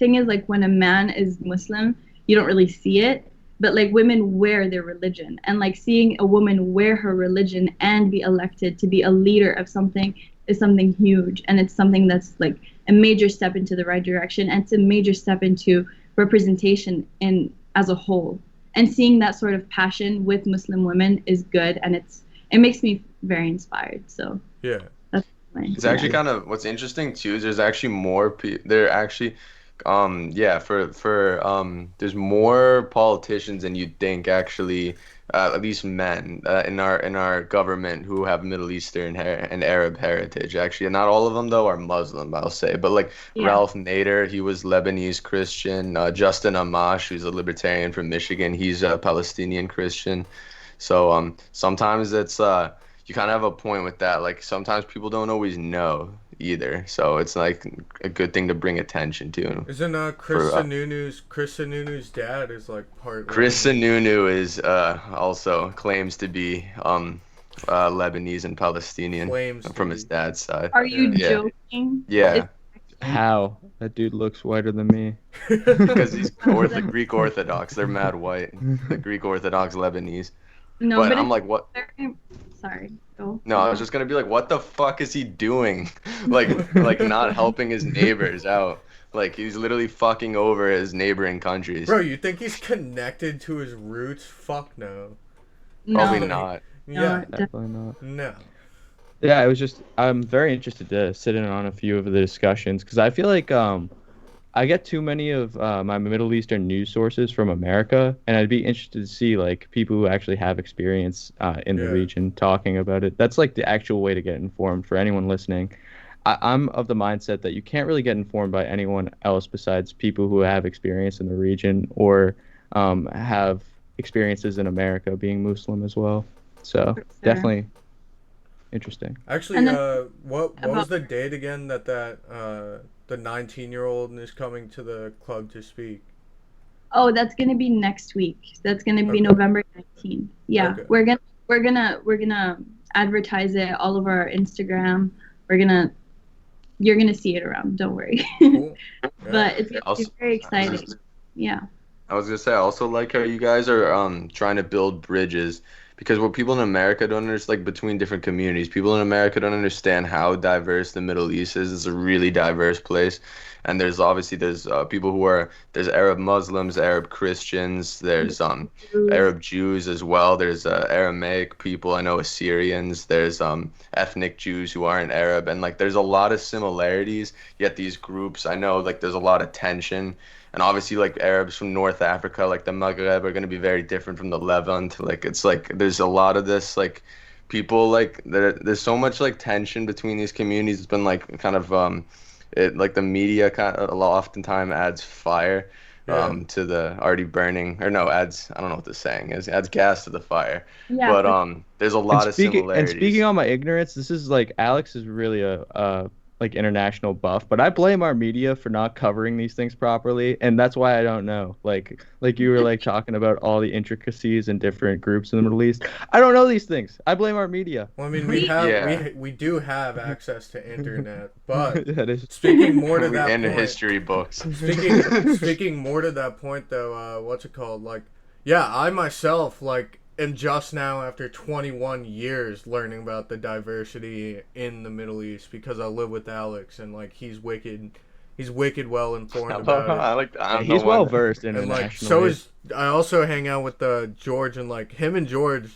Speaker 2: a man is Muslim, you don't really see it, but like women wear their religion, and like seeing a woman wear her religion and be elected to be a leader of something is something huge, and it's something that's like a major step into the right direction, and it's a major step into representation in as a whole. And seeing that sort of passion with Muslim women is good, and it makes me very inspired. So
Speaker 4: Yeah.
Speaker 2: that's my,
Speaker 3: It's actually kind of what's interesting too is there's actually more there actually there's more politicians than you'd think actually, at least men in our government who have Middle Eastern and Arab heritage. Actually, not all of them though are Muslim, I'll say, but like Ralph Nader, he was Lebanese Christian. Justin Amash, who's a libertarian from Michigan, he's a Palestinian Christian. So sometimes it's you kind of have a point with that. Like sometimes people don't always know either, so it's like a good thing to bring attention to.
Speaker 4: Isn't Chris Sununu's dad is like part.
Speaker 3: Chris Sununu is also claims to be Lebanese and Palestinian from his dad's side.
Speaker 2: Are you joking?
Speaker 3: Yeah.
Speaker 1: How? That dude looks whiter than me.
Speaker 3: Because he's Greek Orthodox. They're mad white. The Greek Orthodox Lebanese.
Speaker 2: No,
Speaker 3: but
Speaker 2: but
Speaker 3: I'm like, what?
Speaker 2: Sorry. Go.
Speaker 3: No, I was just gonna be like, what the fuck is he doing? like not helping his neighbors out. Like he's literally fucking over his neighboring countries.
Speaker 4: Bro, you think he's connected to his roots? Fuck no.
Speaker 3: Probably
Speaker 2: No,
Speaker 3: not.
Speaker 4: Yeah.
Speaker 1: Definitely not.
Speaker 4: No.
Speaker 1: Yeah, it was just I'm very interested to sit in on a few of the discussions because I feel like I get too many of my Middle Eastern news sources from America, and I'd be interested to see like people who actually have experience in the
Speaker 4: Yeah.
Speaker 1: region talking about it. That's like the actual way to get informed for anyone listening. I'm of the mindset that you can't really get informed by anyone else besides people who have experience in the region or have experiences in America being Muslim as well. So
Speaker 2: for sure.
Speaker 1: definitely interesting.
Speaker 4: Actually,
Speaker 2: And then
Speaker 4: what was
Speaker 2: about-
Speaker 4: the date again that the 19-year-old is coming to the club to speak?
Speaker 2: Oh, that's gonna be next week. That's gonna be
Speaker 4: Okay.
Speaker 2: November 19th. Yeah,
Speaker 4: Okay.
Speaker 2: we're gonna advertise it all over our Instagram. You're gonna see it around. Don't worry.
Speaker 4: Cool. Yeah.
Speaker 2: But it's gonna be
Speaker 3: Also,
Speaker 2: very exciting. Yeah.
Speaker 3: I was gonna say, I also like how you guys are trying to build bridges because what people in America don't understand, like between different communities, people in America don't understand how diverse the Middle East is. It's a really diverse place, and there's obviously people who are there's Arab Muslims, Arab Christians, there's Arab Jews as well. There's Aramaic people. I know Assyrians. There's ethnic Jews who aren't Arab, and like there's a lot of similarities. Yet these groups, I know, like there's a lot of tension. And obviously, like Arabs from North Africa, like the Maghreb, are going to be very different from the Levant. Like it's like there's a lot of this like people like there's so much like tension between these communities. It's been like kind of it like the media kind of oftentimes adds fire
Speaker 4: Yeah.
Speaker 3: to the already burning or no adds I don't know what the saying is adds gas to the fire.
Speaker 2: Yeah.
Speaker 3: But there's a lot of similarities.
Speaker 1: And speaking on my ignorance, this is like Alex is really a like international buff, but I blame our media for not covering these things properly, and that's why I don't know. Like you were like talking about all the intricacies and different groups in the Middle East. I don't know these things. I blame our media.
Speaker 4: Well, I mean, we have
Speaker 3: Yeah.
Speaker 4: we do have access to internet, but
Speaker 1: That is
Speaker 4: speaking more to that
Speaker 3: and
Speaker 4: point,
Speaker 3: history books.
Speaker 4: speaking more to that point though, what's it called? Like, yeah, I myself like am just now after 21 years learning about the diversity in the Middle East because I live with Alex and like he's wicked well informed about it.
Speaker 3: I like that. I don't
Speaker 1: he's
Speaker 3: know why.
Speaker 1: well versed
Speaker 4: And like
Speaker 1: internationally.
Speaker 4: so is I also hang out with George, and like him and George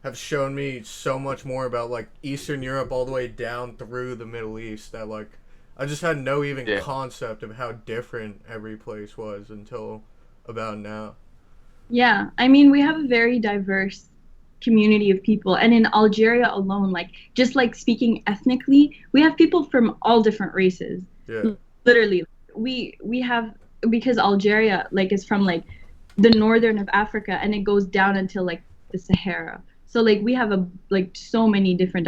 Speaker 4: have shown me so much more about like Eastern Europe all the way down through the Middle East that like I just had no even
Speaker 3: Yeah.
Speaker 4: concept of how different every place was until about now.
Speaker 2: Yeah, I mean, we have a very diverse community of people, and in Algeria alone, like just like speaking ethnically, we have people from all different races.
Speaker 4: Yeah.
Speaker 2: Literally, we have because Algeria like is from like the northern of Africa, and it goes down until like the Sahara. So like we have like so many different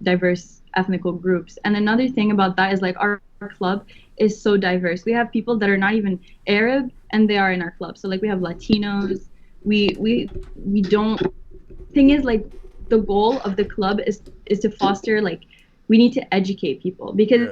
Speaker 2: diverse ethnical groups. And another thing about that is like our club is so diverse. We have people that are not even Arab and they are in our club. So like we have Latinos. We don't. Thing is like the goal of the club is to foster like we need to educate people because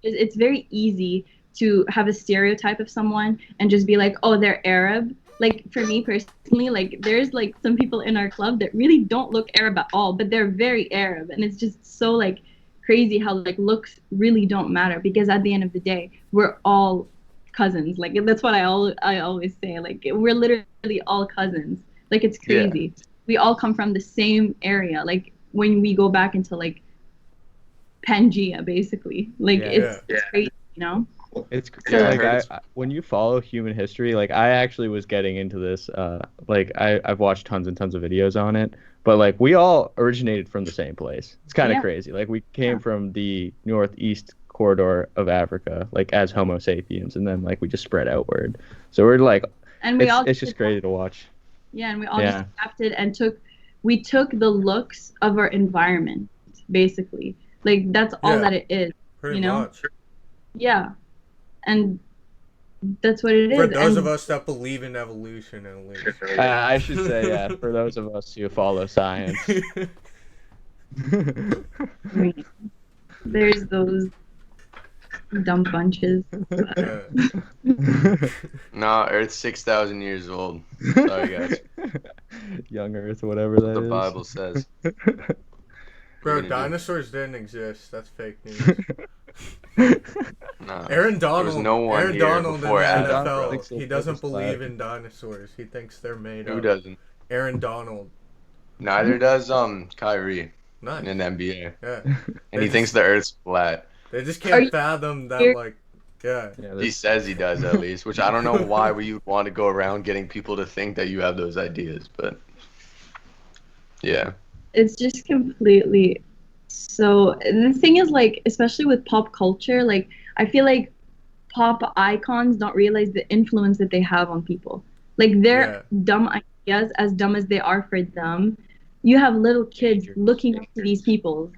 Speaker 2: it's very easy to have a stereotype of someone and just be like, oh, they're Arab. Like for me personally, like there's like some people in our club that really don't look Arab at all, but they're very Arab, and it's just so like crazy how like looks really don't matter because at the end of the day, we're all cousins. Like that's what I always say. Like we're literally all cousins. Like it's crazy. Yeah. We all come from the same area. Like when we go back into like Pangea, basically. Like it's crazy, you know.
Speaker 1: It's like when you follow human history, like I actually was getting into this. Like I've watched tons and tons of videos on it, but like we all originated from the same place. It's kind of crazy. Like we came from the northeast corridor of Africa, like as Homo sapiens, and then like we just spread outward. So we're like, and it's just crazy to watch.
Speaker 2: Yeah, and we all just adapted and took the looks of our environment, basically. Like that's all that it is.
Speaker 4: Pretty much.
Speaker 2: Yeah. And that's what it is.
Speaker 4: For those of us that believe in evolution, at least.
Speaker 1: I should say, yeah, for those of us who follow science.
Speaker 2: There's those. dumb bunches.
Speaker 4: Yeah.
Speaker 3: No, Earth's 6,000 years old. Sorry, guys.
Speaker 1: Young Earth, whatever
Speaker 3: That's what
Speaker 1: that
Speaker 3: the
Speaker 1: is.
Speaker 3: Bible says.
Speaker 4: Bro,
Speaker 3: gonna do?
Speaker 4: dinosaurs didn't exist. That's fake news.
Speaker 3: Nah.
Speaker 4: Aaron
Speaker 3: There was
Speaker 4: Donald.
Speaker 3: no one
Speaker 4: Aaron
Speaker 3: here
Speaker 4: Donald in the
Speaker 3: before Adam,
Speaker 1: Donald
Speaker 3: bro.
Speaker 4: NFL.
Speaker 1: thinks
Speaker 4: He
Speaker 1: the
Speaker 4: doesn't
Speaker 1: Earth is flat.
Speaker 4: believe in dinosaurs. He thinks they're made
Speaker 3: Who
Speaker 4: up.
Speaker 3: doesn't?
Speaker 4: Aaron Donald.
Speaker 3: Neither does Kyrie
Speaker 4: Nice.
Speaker 3: in the NBA.
Speaker 4: Yeah.
Speaker 3: And he thinks the Earth's flat.
Speaker 4: They just
Speaker 2: Are
Speaker 4: can't
Speaker 2: you
Speaker 4: fathom that,
Speaker 2: here?
Speaker 4: like, yeah.
Speaker 1: Yeah,
Speaker 3: He
Speaker 1: that's-
Speaker 3: says he does at least, which I don't know why you'd want to go around getting people to think that you have those ideas, but yeah.
Speaker 2: It's just completely. So the thing is, like, especially with pop culture, like, I feel like pop icons don't realize the influence that they have on people. Like, their dumb ideas, as dumb as they are for them, you have little kids looking up to these people,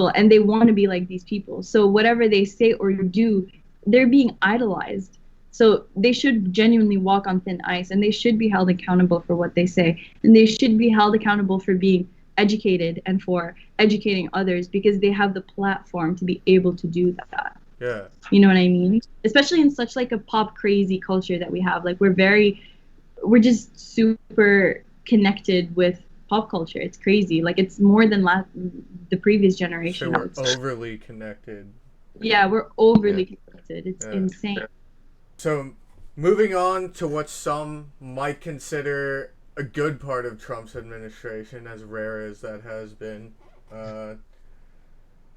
Speaker 2: and they want to be like these people. So whatever they say or do, they're being idolized. So they should genuinely walk on thin ice, and they should be held accountable for what they say, and they should be held accountable for being educated and for educating others, because they have the platform to be able to do that.
Speaker 4: Yeah.
Speaker 2: You know what I mean? Especially in such like a pop crazy culture that we have. Like we're just super connected with pop culture. It's crazy. Like it's more than the previous generation.
Speaker 4: So we're overly connected.
Speaker 2: Yeah, we're overly connected. It's insane.
Speaker 4: So moving on to what some might consider a good part of Trump's administration, as rare as that has been.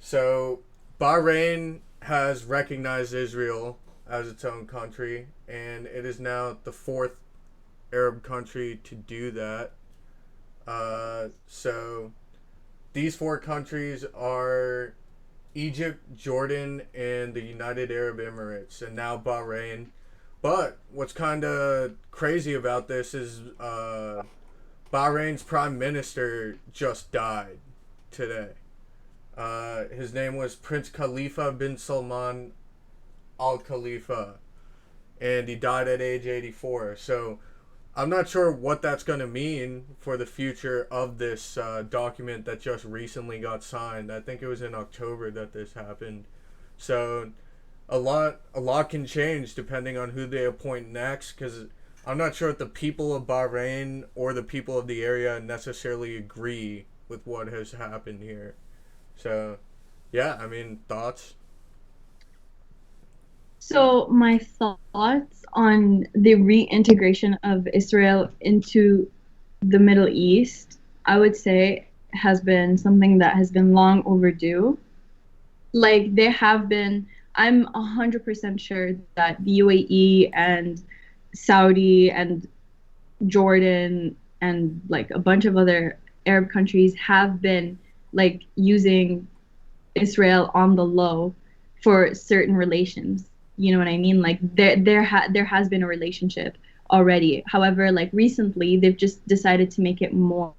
Speaker 4: So Bahrain has recognized Israel as its own country, and it is now the fourth Arab country to do that. So these four countries are Egypt, Jordan, and the United Arab Emirates, and now Bahrain. But what's kind of crazy about this is Bahrain's prime minister just died today. His name was Prince Khalifa bin Salman Al Khalifa, and he died at age 84. So I'm not sure what that's going to mean for the future of this document that just recently got signed. I think it was in October that this happened. So a lot can change depending on who they appoint next, because I'm not sure if the people of Bahrain or the people of the area necessarily agree with what has happened here. So, yeah, I mean, thoughts?
Speaker 2: So my thoughts on the reintegration of Israel into the Middle East, I would say, has been something that has been long overdue. Like there have been, I'm 100% sure that the UAE and Saudi and Jordan and like a bunch of other Arab countries have been like using Israel on the low for certain relations. You know what I mean? Like there has been a relationship already. However, like recently they've just decided to make it more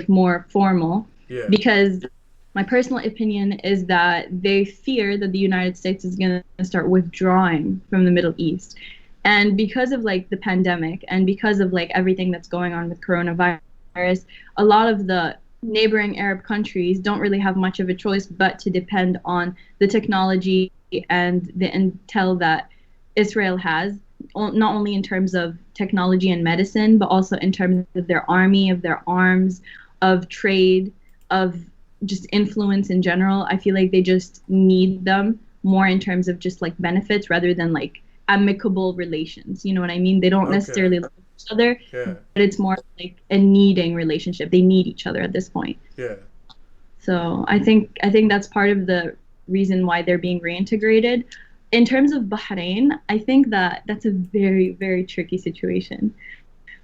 Speaker 2: more formal.
Speaker 4: Yeah.
Speaker 2: Because my personal opinion is that they fear that the United States is going to start withdrawing from the Middle East. And because of like the pandemic and because of like everything that's going on with coronavirus, a lot of the neighboring Arab countries don't really have much of a choice but to depend on the technology and the intel that Israel has, not only in terms of technology and medicine, but also in terms of their army, of their arms, of trade, of just influence in general. I feel like they just need them more in terms of just like benefits rather than like amicable relations. You know what I mean? They don't necessarily love each other, but it's more like a needing relationship. They need each other at this point.
Speaker 4: Yeah.
Speaker 2: So I think that's part of the reason why they're being reintegrated. In terms of Bahrain, I think that's a very, very tricky situation.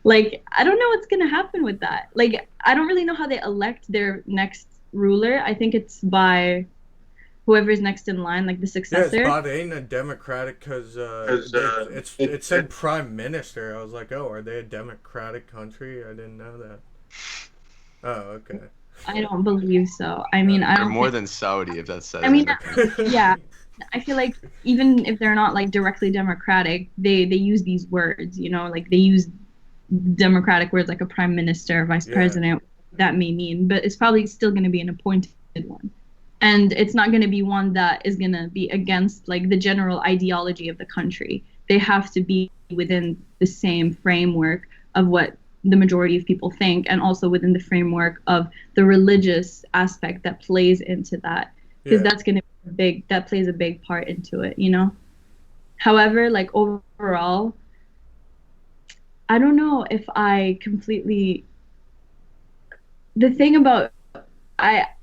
Speaker 2: Like, I don't know what's going to happen with that. Like, I don't really know how they elect their next ruler. I think it's by whoever's next in line, like the successor.
Speaker 4: Yeah, it's Bahrain a democratic because it said prime minister. I was like, oh, are they a democratic country? I didn't know that. Oh, okay.
Speaker 2: I don't believe so. I mean, I don't.
Speaker 3: They're more than Saudi, if that says.
Speaker 2: I mean, yeah. I feel like even if they're not like directly democratic, they use these words. You know, like they use democratic words like a prime minister, vice president. That may mean, but it's probably still going to be an appointed one. and it's not going to be one that is going to be against like the general ideology of the country. They have to be within the same framework of what the majority of people think, and also within the framework of the religious aspect that plays into that, because that's going to be that plays a big part into it, you know. However, like overall, I don't know if I completely. The thing about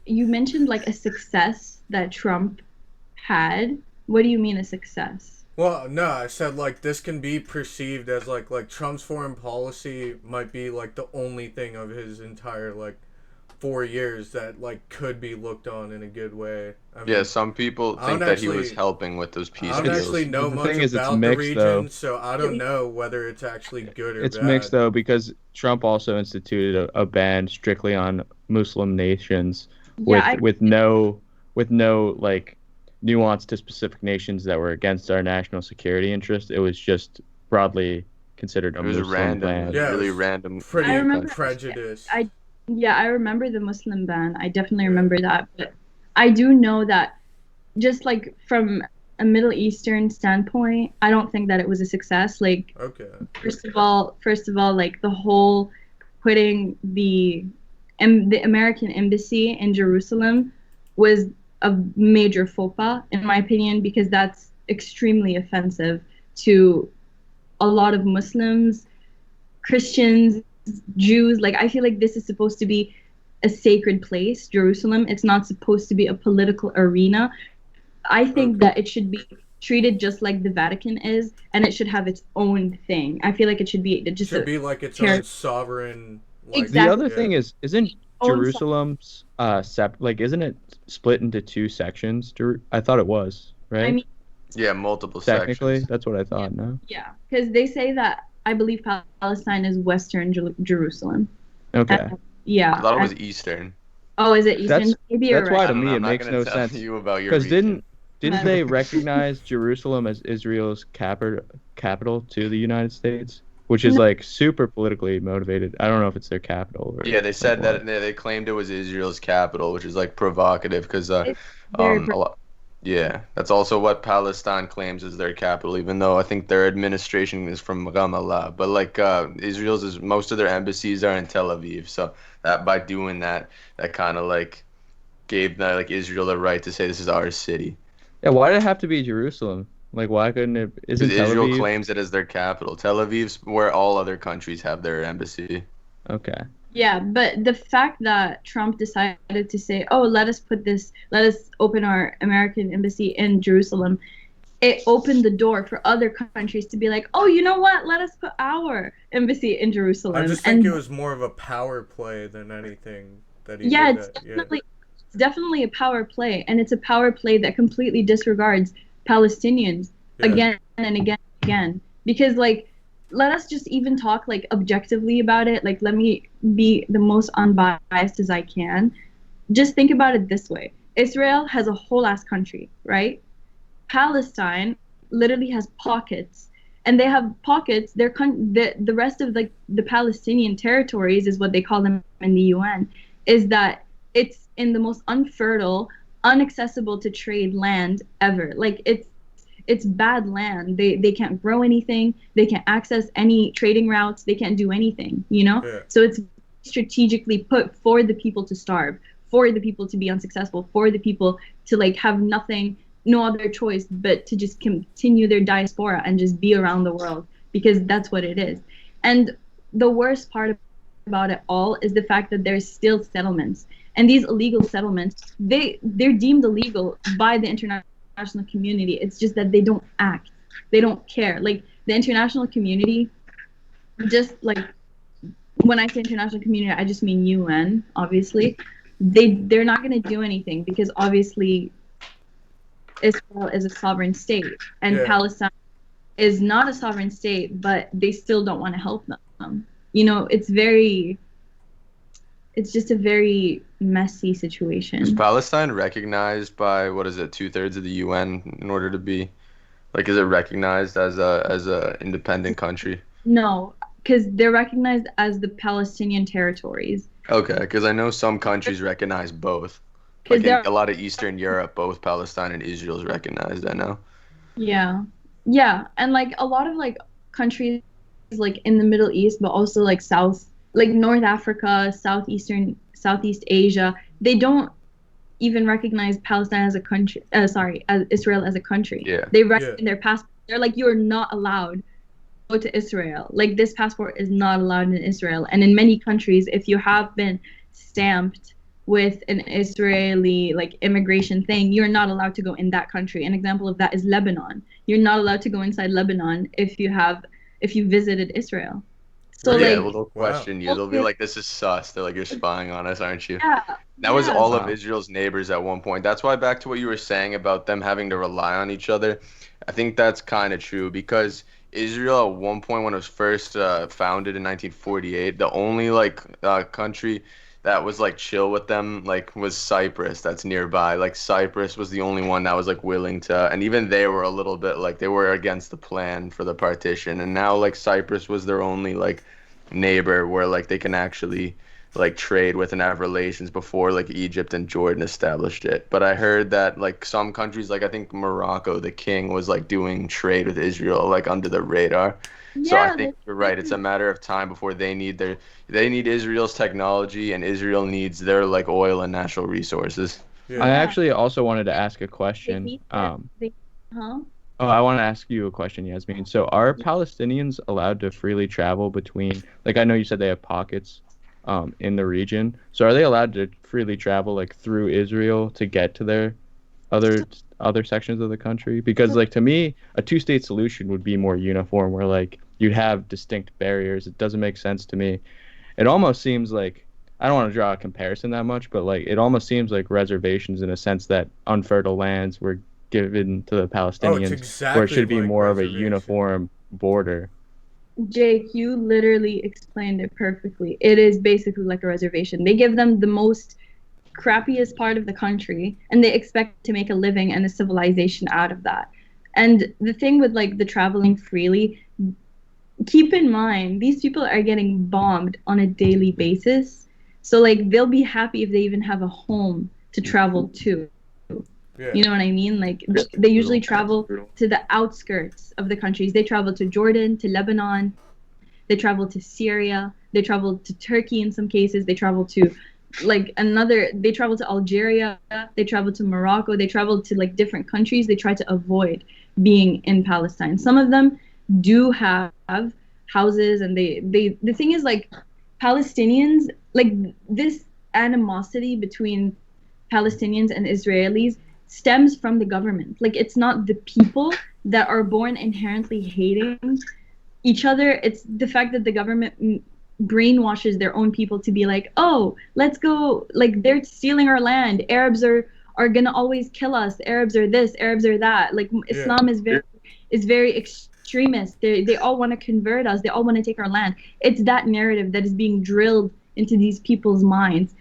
Speaker 2: you mentioned like a success that Trump had. What do you mean a success?
Speaker 4: Well, no, I said like this can be perceived as like Trump's foreign policy might be like the only thing of his entire like 4 years that like could be looked on in a good way. I mean,
Speaker 3: some people think that he was helping with those peace
Speaker 4: I don't
Speaker 3: deals.
Speaker 4: actually know
Speaker 1: The
Speaker 4: much
Speaker 1: thing is, it's
Speaker 4: about the
Speaker 1: mixed,
Speaker 4: region,
Speaker 1: though.
Speaker 4: so I don't know whether it's actually good or
Speaker 1: It's
Speaker 4: bad.
Speaker 1: mixed though, because Trump also instituted a ban strictly on Muslim nations with no like nuance to specific nations that were against our national security interest. It was just broadly considered a
Speaker 3: It was
Speaker 1: Muslim
Speaker 3: random.
Speaker 1: ban.
Speaker 3: Yeah, really random.
Speaker 4: Pretty
Speaker 2: I remember
Speaker 4: prejudice.
Speaker 2: I remember the Muslim ban. I definitely remember that, but I do know that just like from a Middle Eastern standpoint, I don't think that it was a success. Like, first of all, like the whole putting the American embassy in Jerusalem was a major faux pas, in my opinion, because that's extremely offensive to a lot of Muslims, Christians, Jews. Like, I feel like this is supposed to be a sacred place, Jerusalem. It's not supposed to be a political arena. I think that it should be treated just like the Vatican is, and it should have its own thing. I feel like it should be just
Speaker 4: be like its own sovereign. Like,
Speaker 2: exactly.
Speaker 1: The other thing is, isn't Jerusalem's isn't it split into two sections? I thought it was, right?
Speaker 2: I mean,
Speaker 3: yeah, multiple
Speaker 1: technically,
Speaker 3: sections.
Speaker 1: that's what I thought. No.
Speaker 2: Yeah, because they say that I believe Palestine is Western Jerusalem.
Speaker 1: Okay.
Speaker 2: Yeah.
Speaker 3: I thought it was Eastern.
Speaker 2: Oh, is it Eastern?
Speaker 1: Maybe
Speaker 2: you're
Speaker 1: that's why
Speaker 2: right.
Speaker 1: to me it makes no sense. Because didn't they recognize Jerusalem as Israel's capital to the United States, which is like super politically motivated? I don't know if it's their capital. Or,
Speaker 3: they said that they claimed it was Israel's capital, which is like provocative because that's also what Palestine claims is their capital, even though I think their administration is from Ramallah. But like Israel's most of their embassies are in Tel Aviv, so that by doing that kind of like gave like Israel the right to say this is our city.
Speaker 1: Yeah, why did it have to be Jerusalem? Like, why couldn't it? Isn't Tel
Speaker 3: Israel
Speaker 1: Aviv?
Speaker 3: claims it as their capital. Tel Aviv's where all other countries have their embassy.
Speaker 1: Okay.
Speaker 2: Yeah, but the fact that Trump decided to say, "Oh, let us open our American embassy in Jerusalem," it opened the door for other countries to be like, "Oh, you know what? Let us put our embassy in Jerusalem."
Speaker 4: I just think it was more of a power play than anything that he
Speaker 2: did. It's definitely a power play, and it's a power play that completely disregards Palestinians again and again and again. Because like, let us just even talk like objectively about it. Like, let me be the most unbiased as I can. Just think about it this way: Israel has a whole ass country, right? Palestine literally has pockets, and they have pockets. The rest of like the Palestinian territories is what they call them in the UN. Is that it's in the most unfertile, inaccessible to trade land ever. Like, it's bad land. They can't grow anything. They can't access any trading routes. They can't do anything, you know?
Speaker 4: Yeah.
Speaker 2: So it's strategically put for the people to starve, for the people to be unsuccessful, for the people to like have nothing, no other choice but to just continue their diaspora and just be around the world, because that's what it is. And the worst part about it all is the fact that there's still settlements. And these illegal settlements, they're deemed illegal by the international community. It's just that they don't act. They don't care. Like, the international community, just like, when I say international community, I just mean UN, obviously. They're not going to do anything because obviously Israel is a sovereign state and Palestine is not a sovereign state, but they still don't want to help them. You know, it's just a very messy situation.
Speaker 3: Is Palestine recognized by, what is it, 2/3 of the UN in order to be, like, is it recognized as a independent country?
Speaker 2: No, because they're recognized as the Palestinian territories.
Speaker 3: Okay, because I know some countries recognize both.
Speaker 2: because
Speaker 3: Like in
Speaker 2: there
Speaker 3: a lot of Eastern Europe, both Palestine and Israel is recognized, I know.
Speaker 2: yeah. Yeah, and like a lot of like countries like in the Middle East, but also like like North Africa, Southeast Asia, they don't even recognize Palestine as a country. Sorry, as Israel as a country.
Speaker 3: Yeah.
Speaker 2: They write
Speaker 4: Yeah.
Speaker 2: in their passport. They're like, you're not allowed to go to Israel. Like this passport is not allowed in Israel. And in many countries, if you have been stamped with an Israeli like immigration thing, you're not allowed to go in that country. An example of that is Lebanon. You're not allowed to go inside Lebanon if you visited Israel. So
Speaker 4: Really?
Speaker 3: Yeah,
Speaker 2: like
Speaker 3: well, they'll
Speaker 4: Wow.
Speaker 3: question you. They'll be like, "This is sus." They're like, "You're spying on us, aren't you?"
Speaker 2: yeah,
Speaker 3: That was
Speaker 2: yeah.
Speaker 3: all of
Speaker 1: Wow.
Speaker 3: Israel's neighbors at one point. That's why back to what you were saying about them having to rely on each other. I think that's kind of true because Israel at one point when it was first founded in 1948, the only like country that was like chill with them like was Cyprus that's nearby. Like Cyprus was the only one that was like willing to, and even they were a little bit like they were against the plan for the partition. And now like Cyprus was their only like neighbor where like they can actually like trade with and have relations before like Egypt and Jordan established it. But I heard that like some countries like I think Morocco, the king was like doing trade with Israel like under the radar. So I
Speaker 2: Yeah,
Speaker 3: think you're right. It's a matter of time before they need Israel's technology and Israel needs their like oil and natural resources.
Speaker 4: Yeah.
Speaker 1: I
Speaker 2: yeah.
Speaker 1: actually also wanted to ask a
Speaker 2: They
Speaker 1: question.
Speaker 2: need their they huh?
Speaker 1: Oh, I want to ask you a question, Yasmine. So, are Palestinians allowed to freely travel between, like, I know you said they have pockets, in the region. So, are they allowed to freely travel, like, through Israel to get to their other sections of the country? Because, like, to me, a two-state solution would be more uniform, where, like, you'd have distinct barriers. It doesn't make sense to me. It almost seems like, I don't want to draw a comparison that much, but, like, it almost seems like reservations in a sense that unfertile lands were given to the
Speaker 4: Oh, it's
Speaker 1: Palestinians, where it
Speaker 4: exactly
Speaker 1: should be
Speaker 4: like
Speaker 1: more of a
Speaker 4: reservation.
Speaker 1: uniform border.
Speaker 2: Jake, you literally explained it perfectly. It is basically like a reservation. They give them the most crappiest part of the country and they expect to make a living and a civilization out of that. And the thing with like the traveling freely, keep in mind these people are getting bombed on a daily basis. So like they'll be happy if they even have a home to travel to.
Speaker 4: Yeah.
Speaker 2: You know what I mean? Like they usually travel to the outskirts of the countries. They travel to Jordan, to Lebanon, they travel to Syria, they travel to Turkey in some cases, they travel to they travel to Algeria, they travel to Morocco, they travel to like different countries. They try to avoid being in Palestine. Some of them do have houses and they the thing is like Palestinians like this animosity between Palestinians and Israelis stems from the government. Like it's not the people that are born inherently hating each other. It's the fact that the government brainwashes their own people to be like, oh, let's go. Like they're stealing our land. Arabs are gonna always kill us. Arabs are this. Arabs are that. Like
Speaker 4: Yeah.
Speaker 2: Islam is very extremist. They all want to convert us. They all want to take our land. It's that narrative that is being drilled into these people's minds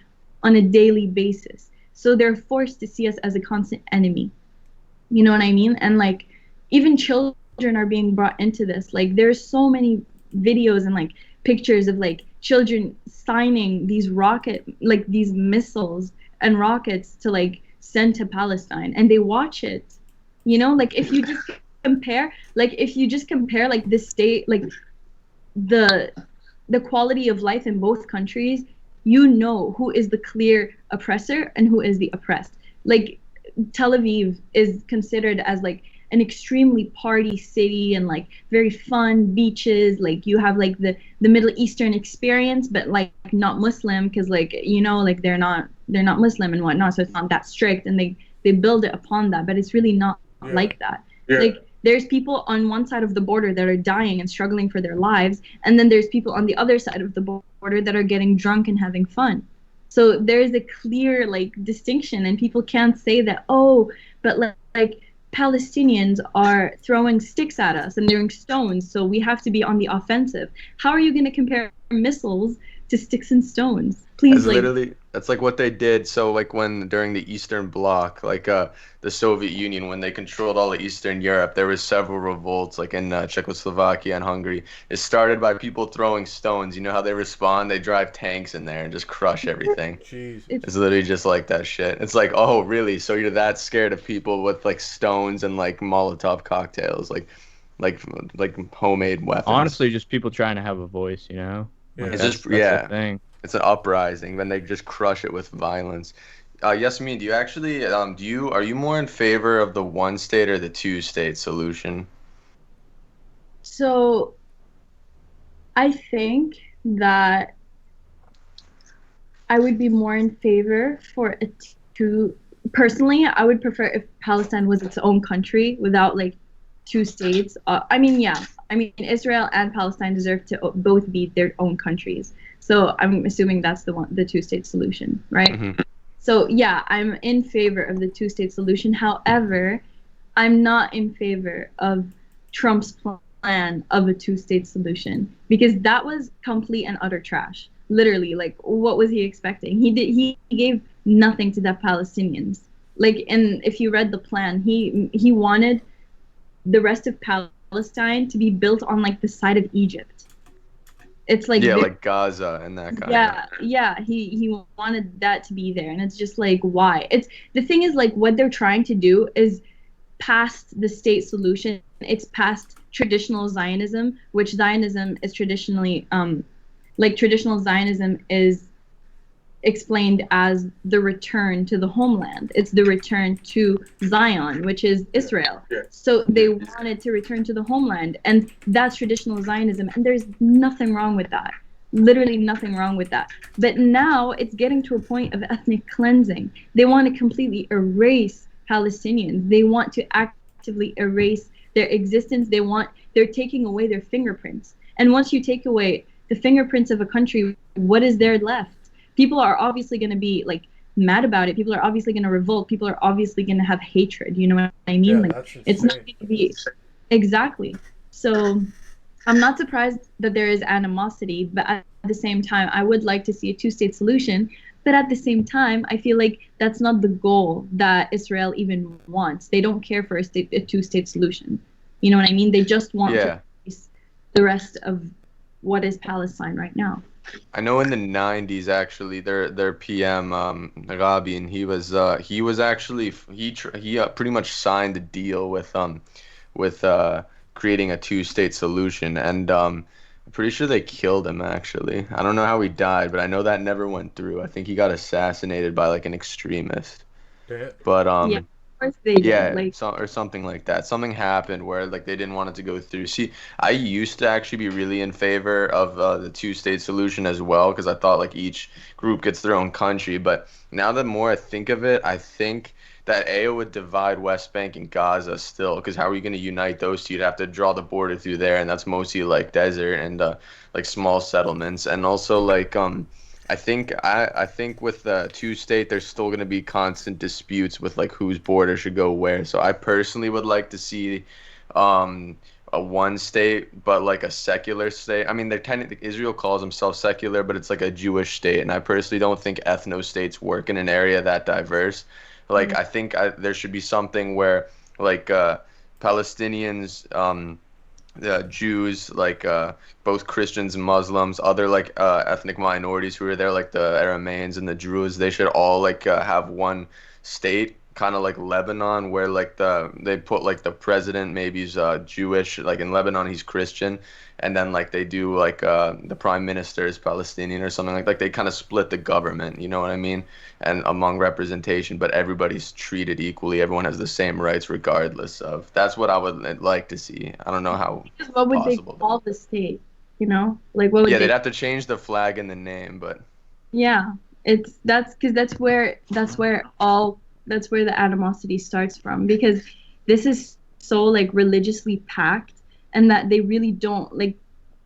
Speaker 2: on a daily basis. So they're forced to see us as a constant enemy. You know what I mean? And like even children are being brought into this. Like there's so many videos and like pictures of like children signing these these missiles and rockets to like send to Palestine and they watch it. You know, like if you just compare like the state like the quality of life in both countries, you know who is the clear oppressor and who is the oppressed. Like Tel Aviv is considered as like an extremely party city and like very fun beaches. Like you have like the Middle Eastern experience, but like not Muslim because like you know like they're not Muslim and whatnot, so it's not that strict and they build it upon that, but it's really not
Speaker 4: Yeah.
Speaker 2: like that. Like there's people on one side of the border that are dying and struggling for their lives, and then there's people on the other side of the border that are getting drunk and having fun. So there's a clear like distinction, and people can't say that, oh, but like Palestinians are throwing sticks at us and throwing stones, so we have to be on the offensive. How are you going to compare missiles to sticks and stones? Please, like,
Speaker 3: That's like what they did. So like when during the Eastern Bloc, like the Soviet Union, when they controlled all of Eastern Europe, there was several revolts like in Czechoslovakia and Hungary. It started by people throwing stones. You know how they respond? They drive tanks in there and just crush everything.
Speaker 4: Jeez.
Speaker 3: It's literally just like that shit. It's like, oh, really? So you're that scared of people with like stones and like Molotov cocktails, like like homemade weapons.
Speaker 1: Honestly, just people trying to have a voice, you know?
Speaker 4: Yeah.
Speaker 1: Like,
Speaker 3: It's
Speaker 1: that's,
Speaker 3: just
Speaker 1: that's
Speaker 3: yeah.
Speaker 1: the thing.
Speaker 3: It's an uprising. Then they just crush it with violence. Yasmine, do you actually are you more in favor of the one state or the two state solution?
Speaker 2: so I think that I would be more in favor for a two. Personally, I would prefer if Palestine was its own country without like two states. I mean, yeah. I mean, Israel and Palestine deserve to both be their own countries. So I'm assuming that's the two-state solution, right?
Speaker 3: Hmm.
Speaker 2: So yeah, I'm in favor of the two-state solution. However, I'm not in favor of Trump's plan of a two-state solution because that was complete and utter trash. Literally, like what was he expecting? He gave nothing to the Palestinians. Like, and if you read the plan, he wanted the rest of Palestine to be built on like the side of Egypt. It's like
Speaker 3: Yeah, like Gaza and that kind
Speaker 2: yeah, he wanted that to be there, and it's just like why? It's the thing is like what they're trying to do is past the state solution. It's past traditional Zionism, which Zionism is traditionally like traditional Zionism is explained as the return to the homeland. It's the return to Zion, which is Israel.
Speaker 3: Yeah.
Speaker 2: So they wanted to return to the homeland, and that's traditional Zionism, and there's nothing wrong with that. Literally nothing wrong with that. But now it's getting to a point of ethnic cleansing. They want to completely erase Palestinians. They want to actively erase their existence. They're taking away their fingerprints. And once you take away the fingerprints of a country, what is there left? People are obviously going to be like mad about it. People are obviously going to revolt. People are obviously going to have hatred. You know what I mean?
Speaker 4: Yeah,
Speaker 2: like
Speaker 4: that's
Speaker 2: it's not
Speaker 4: insane.
Speaker 2: going to be exactly. So I'm not surprised that there is animosity, but at the same time, I would like to see a two-state solution. But at the same time, I feel like that's not the goal that Israel even wants. They don't care for a two-state solution. You know what I mean? They just want
Speaker 3: Yeah.
Speaker 2: to erase the rest of what is Palestine right now.
Speaker 3: I know in the 90s actually their PM Rabin he was actually he pretty much signed a deal with creating a two-state solution and I'm pretty sure they killed him actually. I don't know how he died, but I know that never went through. I think he got assassinated by like an extremist.
Speaker 4: Damn.
Speaker 3: But
Speaker 2: Yeah, of course they did.
Speaker 3: yeah,
Speaker 2: Like,
Speaker 3: or something like that. Something happened where like they didn't want it to go through. See, I used to actually be really in favor of the two-state solution as well because I thought like each group gets their own country. But now the more I think of it, I think that AO would divide West Bank and Gaza still because how are you going to unite those two? You'd have to draw the border through there, and that's mostly like desert and like small settlements, and also like I think with the two state, there's still going to be constant disputes with like whose border should go where. So I personally would like to see um, a one state, but like a secular state. I mean, they're technically Israel calls themselves secular, but it's like a Jewish state, and I personally don't think ethno states work in an area that diverse. Like I think there should be something where like Palestinians. The Jews, like both Christians and Muslims, other like ethnic minorities who are there, like the Aramaeans and the Druze, they should all like have one state, kind of like Lebanon, where like they put like the president maybe is Jewish, like in Lebanon he's Christian, and then like they do like the prime minister is Palestinian or something like they kind of split the government, you know what I mean? And among representation, but everybody's treated equally. Everyone has the same rights regardless of. That's what I would like to see. I don't know how
Speaker 2: what would they
Speaker 3: possible.
Speaker 2: call the state? You know, like what would
Speaker 3: Yeah,
Speaker 2: they?
Speaker 3: they'd have to change the flag and the name, but
Speaker 2: Yeah, that's because that's where the animosity starts from because this is so like religiously packed and that they really don't like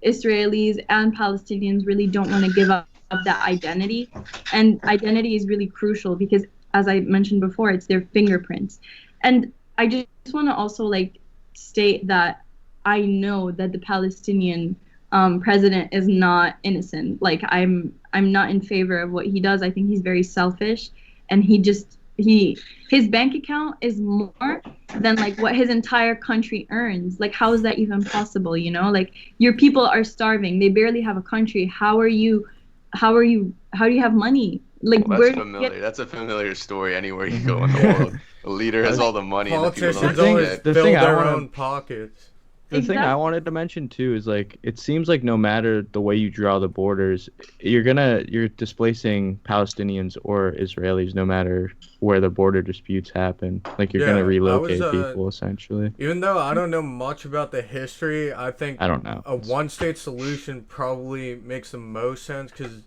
Speaker 2: Israelis and Palestinians really don't want to give up that identity, and identity is really crucial because as I mentioned before, it's their fingerprints. And I just want to also like state that I know that the Palestinian president is not innocent. Like I'm not in favor of what he does. I think he's very selfish, and his bank account is more than like what his entire country earns. Like how is that even possible? You know, like your people are starving. They barely have a country. How do you have money? Like
Speaker 3: Well,
Speaker 2: where
Speaker 3: that's
Speaker 2: do you
Speaker 3: familiar. That's a familiar story anywhere you go in the world. The leader has all the money and the people
Speaker 4: Politicians
Speaker 3: don't
Speaker 4: always
Speaker 3: get.
Speaker 1: The
Speaker 4: fill
Speaker 1: thing I
Speaker 4: their
Speaker 1: wanna-
Speaker 4: own pockets.
Speaker 1: The thing I
Speaker 2: Exactly.
Speaker 1: wanted to mention too is like it seems like no matter the way you draw the borders, you're displacing Palestinians or Israelis no matter where the border disputes happen. Like you're gonna
Speaker 4: Yeah, I was
Speaker 1: relocate people essentially.
Speaker 4: even though I don't know much about the history, I think
Speaker 1: I don't know.
Speaker 4: a one-state solution probably makes the most sense because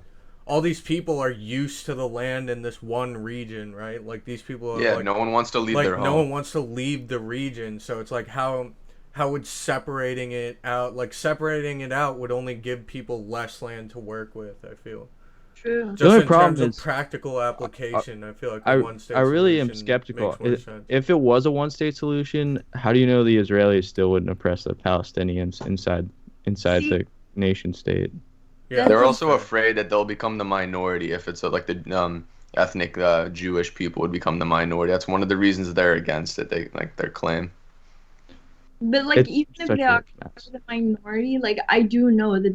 Speaker 4: all these people are used to the land in this one region, right? Like these people are
Speaker 3: Yeah,
Speaker 4: like
Speaker 3: no one wants to leave
Speaker 4: like
Speaker 3: their
Speaker 4: no
Speaker 3: home.
Speaker 4: one wants to leave the region, so it's like how would separating it out would only give people less land to work with, I feel.
Speaker 2: True.
Speaker 4: Just
Speaker 1: only
Speaker 4: in
Speaker 1: problem
Speaker 4: terms of
Speaker 1: is-
Speaker 4: practical application, I feel like
Speaker 1: I
Speaker 4: a one-state
Speaker 1: I really am
Speaker 4: solution
Speaker 1: skeptical.
Speaker 4: makes more sense.
Speaker 1: If it was a one-state solution, how do you know the Israelis still wouldn't oppress the Palestinians inside
Speaker 2: See-
Speaker 1: the nation state?
Speaker 4: Yeah,
Speaker 3: They're
Speaker 2: That's
Speaker 3: also afraid that they'll become the minority if it's like the ethnic Jewish people would become the minority. That's one of the reasons they're against it. They like their claim.
Speaker 2: But like
Speaker 1: It's
Speaker 2: even if
Speaker 1: such
Speaker 2: they
Speaker 1: a
Speaker 2: are
Speaker 1: mess.
Speaker 2: the minority, like I do know that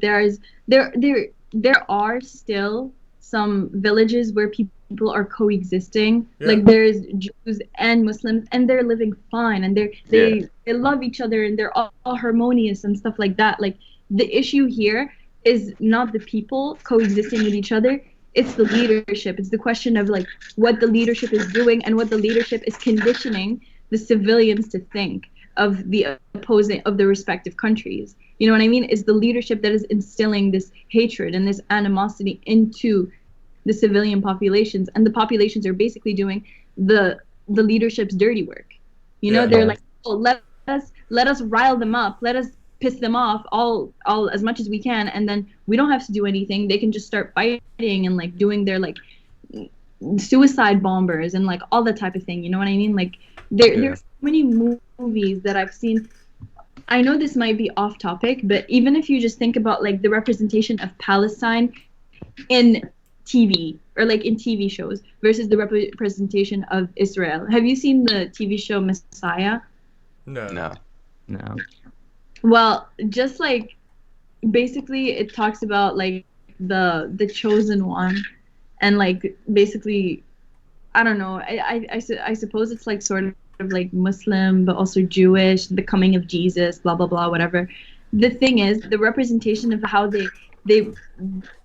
Speaker 2: there are still some villages where people are coexisting.
Speaker 4: Yeah.
Speaker 2: Like there's Jews and Muslims, and they're living fine, and they love each other, and they're all harmonious and stuff like that. Like the issue here is not the people coexisting with each other. It's the leadership. It's the question of like what the leadership is doing and what the leadership is conditioning the civilians to think of the opposing of the respective countries. You know what I mean? It's the leadership that is instilling this hatred and this animosity into the civilian populations, and the populations are basically doing the leadership's dirty work. You know,
Speaker 4: Yeah.
Speaker 2: they're like, oh, let us rile them up, let us piss them off all as much as we can, and then we don't have to do anything. They can just start fighting and like doing their like suicide bombers and like all that type of thing. You know what I mean? Like there's so many movies that I've seen. I know this might be off topic, but even if you just think about like the representation of Palestine in TV or like in TV shows versus the representation of Israel. Have you seen the TV show Messiah?
Speaker 4: No.
Speaker 1: No.
Speaker 2: Well, just like basically it talks about like the chosen one, and like basically I don't know. I suppose it's like sort of like Muslim, but also Jewish, the coming of Jesus, blah blah blah, whatever. The thing is, the representation of how they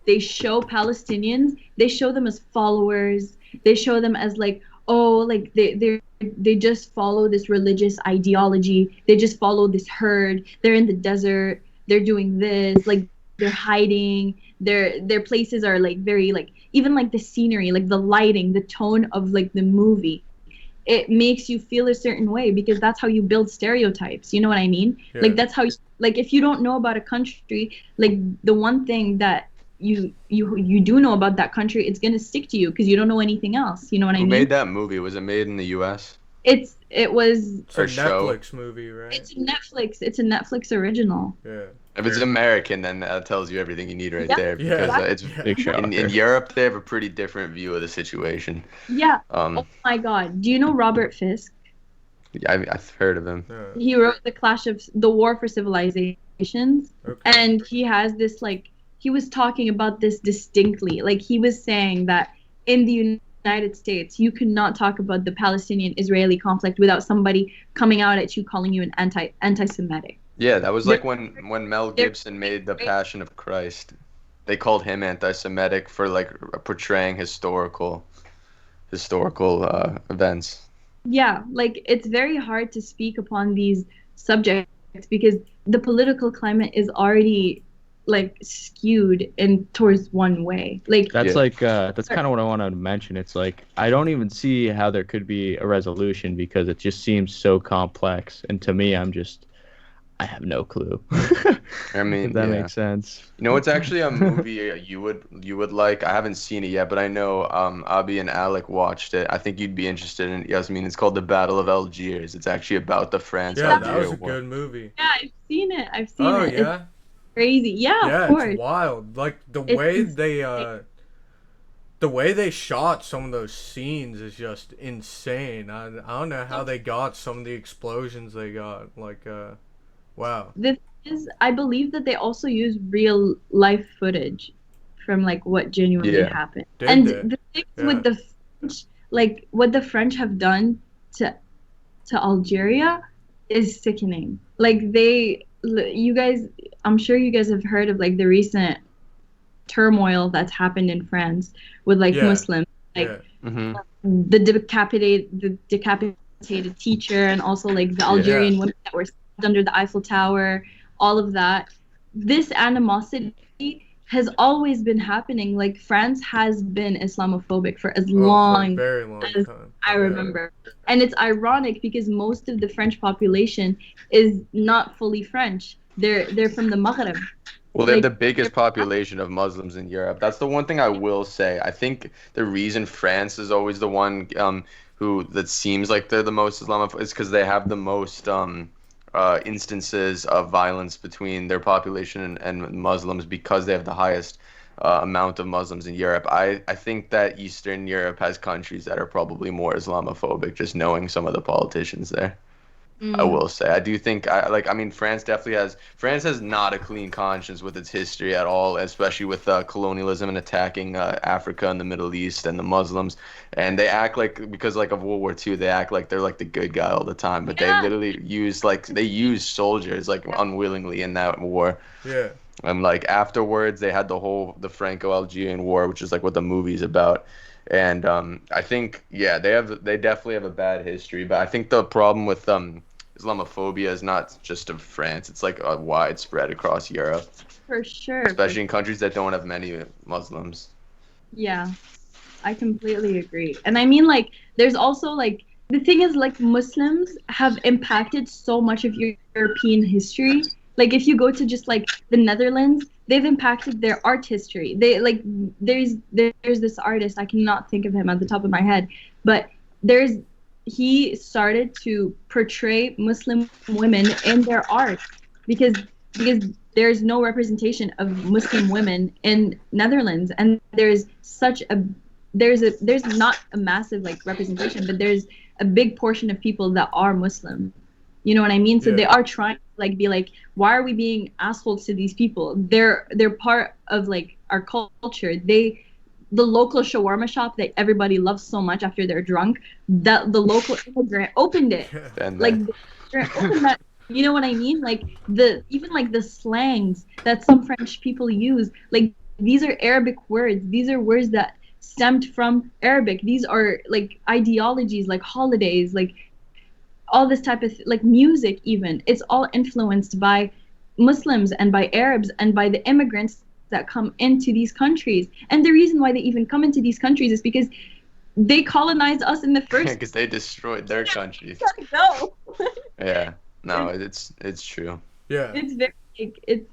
Speaker 2: they show Palestinians, they show them as followers. They show them as like, oh, like they just follow this religious ideology. They just follow this herd. They're in the desert. They're doing this. Like they're hiding. Their places are like very like even like the scenery, like the lighting, the tone of like the movie. It makes you feel a certain way because that's how you build stereotypes. You know what I mean?
Speaker 4: Yeah.
Speaker 2: Like that's how you, like if you don't know about a country, like the one thing that you do know about that country, it's gonna stick to you because you don't know anything else. You know what I
Speaker 3: Who
Speaker 2: mean?
Speaker 3: made that movie? Was it made in the U.S.?
Speaker 2: It was
Speaker 4: It's a
Speaker 3: Or show.
Speaker 4: Netflix movie, right?
Speaker 2: it's a Netflix. It's a Netflix original.
Speaker 4: Yeah.
Speaker 3: If it's American, then that tells you everything you need right
Speaker 2: Yeah.
Speaker 3: there.
Speaker 4: Yeah.
Speaker 3: Because it's
Speaker 4: Yeah.
Speaker 1: Big shocker.
Speaker 3: in Europe they have a pretty different view of the situation.
Speaker 2: Yeah. Oh my God. Do you know Robert Fisk?
Speaker 3: I've heard of him.
Speaker 4: Yeah.
Speaker 2: He wrote the War for Civilizations,
Speaker 4: Okay.
Speaker 2: and he has this like he was talking about this distinctly. Like he was saying that in the United States, you cannot talk about the Palestinian-Israeli conflict without somebody coming out at you calling you an anti-Semitic.
Speaker 3: Yeah, that was like when Mel Gibson made The Passion of Christ. They called him anti-Semitic for like portraying historical events.
Speaker 2: Yeah, like it's very hard to speak upon these subjects because the political climate is already like skewed in towards one way. Like
Speaker 1: That's
Speaker 3: Yeah.
Speaker 1: like that's kind of what I wanted to mention. It's like I don't even see how there could be a resolution because it just seems so complex. And to me, I have no clue.
Speaker 3: I mean,
Speaker 1: if that
Speaker 3: yeah.
Speaker 1: makes sense.
Speaker 3: You know, it's actually a movie you would like. I haven't seen it yet, but I know Abi and Alec watched it. I think you'd be interested in it, Yasmine. It's called The Battle of Algiers. It's actually about the
Speaker 4: Yeah,
Speaker 3: France-Algeria
Speaker 4: that was a
Speaker 3: War.
Speaker 4: good movie.
Speaker 2: yeah, I've seen it.
Speaker 4: Oh
Speaker 2: It's
Speaker 4: yeah.
Speaker 2: crazy. Yeah,
Speaker 4: Yeah,
Speaker 2: of course.
Speaker 4: it's wild. Like
Speaker 2: It's
Speaker 4: the way they shot some of those scenes is just insane. I don't know how they got some of the explosions they got. Like wow.
Speaker 2: the thing is, I believe that they also use real life footage from like what genuinely
Speaker 3: Yeah.
Speaker 2: happened.
Speaker 4: Did
Speaker 2: And
Speaker 4: they?
Speaker 2: the things
Speaker 4: Yeah.
Speaker 2: with the French, like what the French have done to Algeria is sickening. Like you guys, I'm sure you guys have heard of like the recent turmoil that's happened in France with like
Speaker 4: Yeah.
Speaker 2: Muslims, like
Speaker 4: Yeah.
Speaker 3: Hmm.
Speaker 2: the decapitated teacher, and also like the Algerian women that were stabbed under the Eiffel Tower, all of that. This animosity has always been happening. Like France has been Islamophobic for as
Speaker 4: Oh, for a
Speaker 2: long
Speaker 4: very long
Speaker 2: as
Speaker 4: time.
Speaker 2: I
Speaker 4: Yeah.
Speaker 2: remember. And it's ironic because most of the French population is not fully French. They're from the Maghreb.
Speaker 3: Well, they have
Speaker 2: Like
Speaker 3: the biggest population of Muslims in Europe. That's the one thing I will say. I think the reason France is always the one who that seems like they're the most Islamophobic is because they have the most instances of violence between their population and Muslims because they have the highest amount of Muslims in Europe. I think that Eastern Europe has countries that are probably more Islamophobic, just knowing some of the politicians there. I
Speaker 2: mm,
Speaker 3: will say. I do think I mean France definitely has not a clean conscience with its history at all, especially with colonialism and attacking Africa and the Middle East and the Muslims. And they act like because like of World War II, they act like they're like the good guy all the time, but they
Speaker 2: yeah,
Speaker 3: literally they use soldiers like unwillingly in that war.
Speaker 4: Yeah.
Speaker 3: And like afterwards, they had the Franco-Algerian War, which is like what the movie's about. And I think they definitely have a bad history, but I think the problem with Islamophobia is not just of France; it's like widespread across Europe,
Speaker 2: for sure.
Speaker 3: especially in countries that don't have many Muslims.
Speaker 2: Yeah, I completely agree. And I mean, like, there's also like the thing is like Muslims have impacted so much of European history. Like if you go to just like the Netherlands, they've impacted their art history. They like there's this artist, I cannot think of him at the top of my head, but there's he started to portray Muslim women in their art because because there's no representation of Muslim women in Netherlands, and there's not a massive like representation, but there's a big portion of people that are Muslim. You know what I mean? So they
Speaker 4: Yeah.
Speaker 2: are trying to like be like, why are we being assholes to these people? They're part of like our culture. The local shawarma shop that everybody loves so much after they're drunk, that the local immigrant opened it.
Speaker 3: And
Speaker 2: Like the immigrant opened that. You know what I mean? Like even like the slangs that some French people use, like these are Arabic words. These are words that stemmed from Arabic. These are like ideologies, like holidays, like all this type of like music even. It's all influenced by Muslims and by Arabs and by the immigrants that come into these countries. And the reason why they even come into these countries is because they colonized us in the first
Speaker 3: because they destroyed their countries.
Speaker 2: no.
Speaker 3: Yeah, no, it's true.
Speaker 4: Yeah.
Speaker 2: It's very like,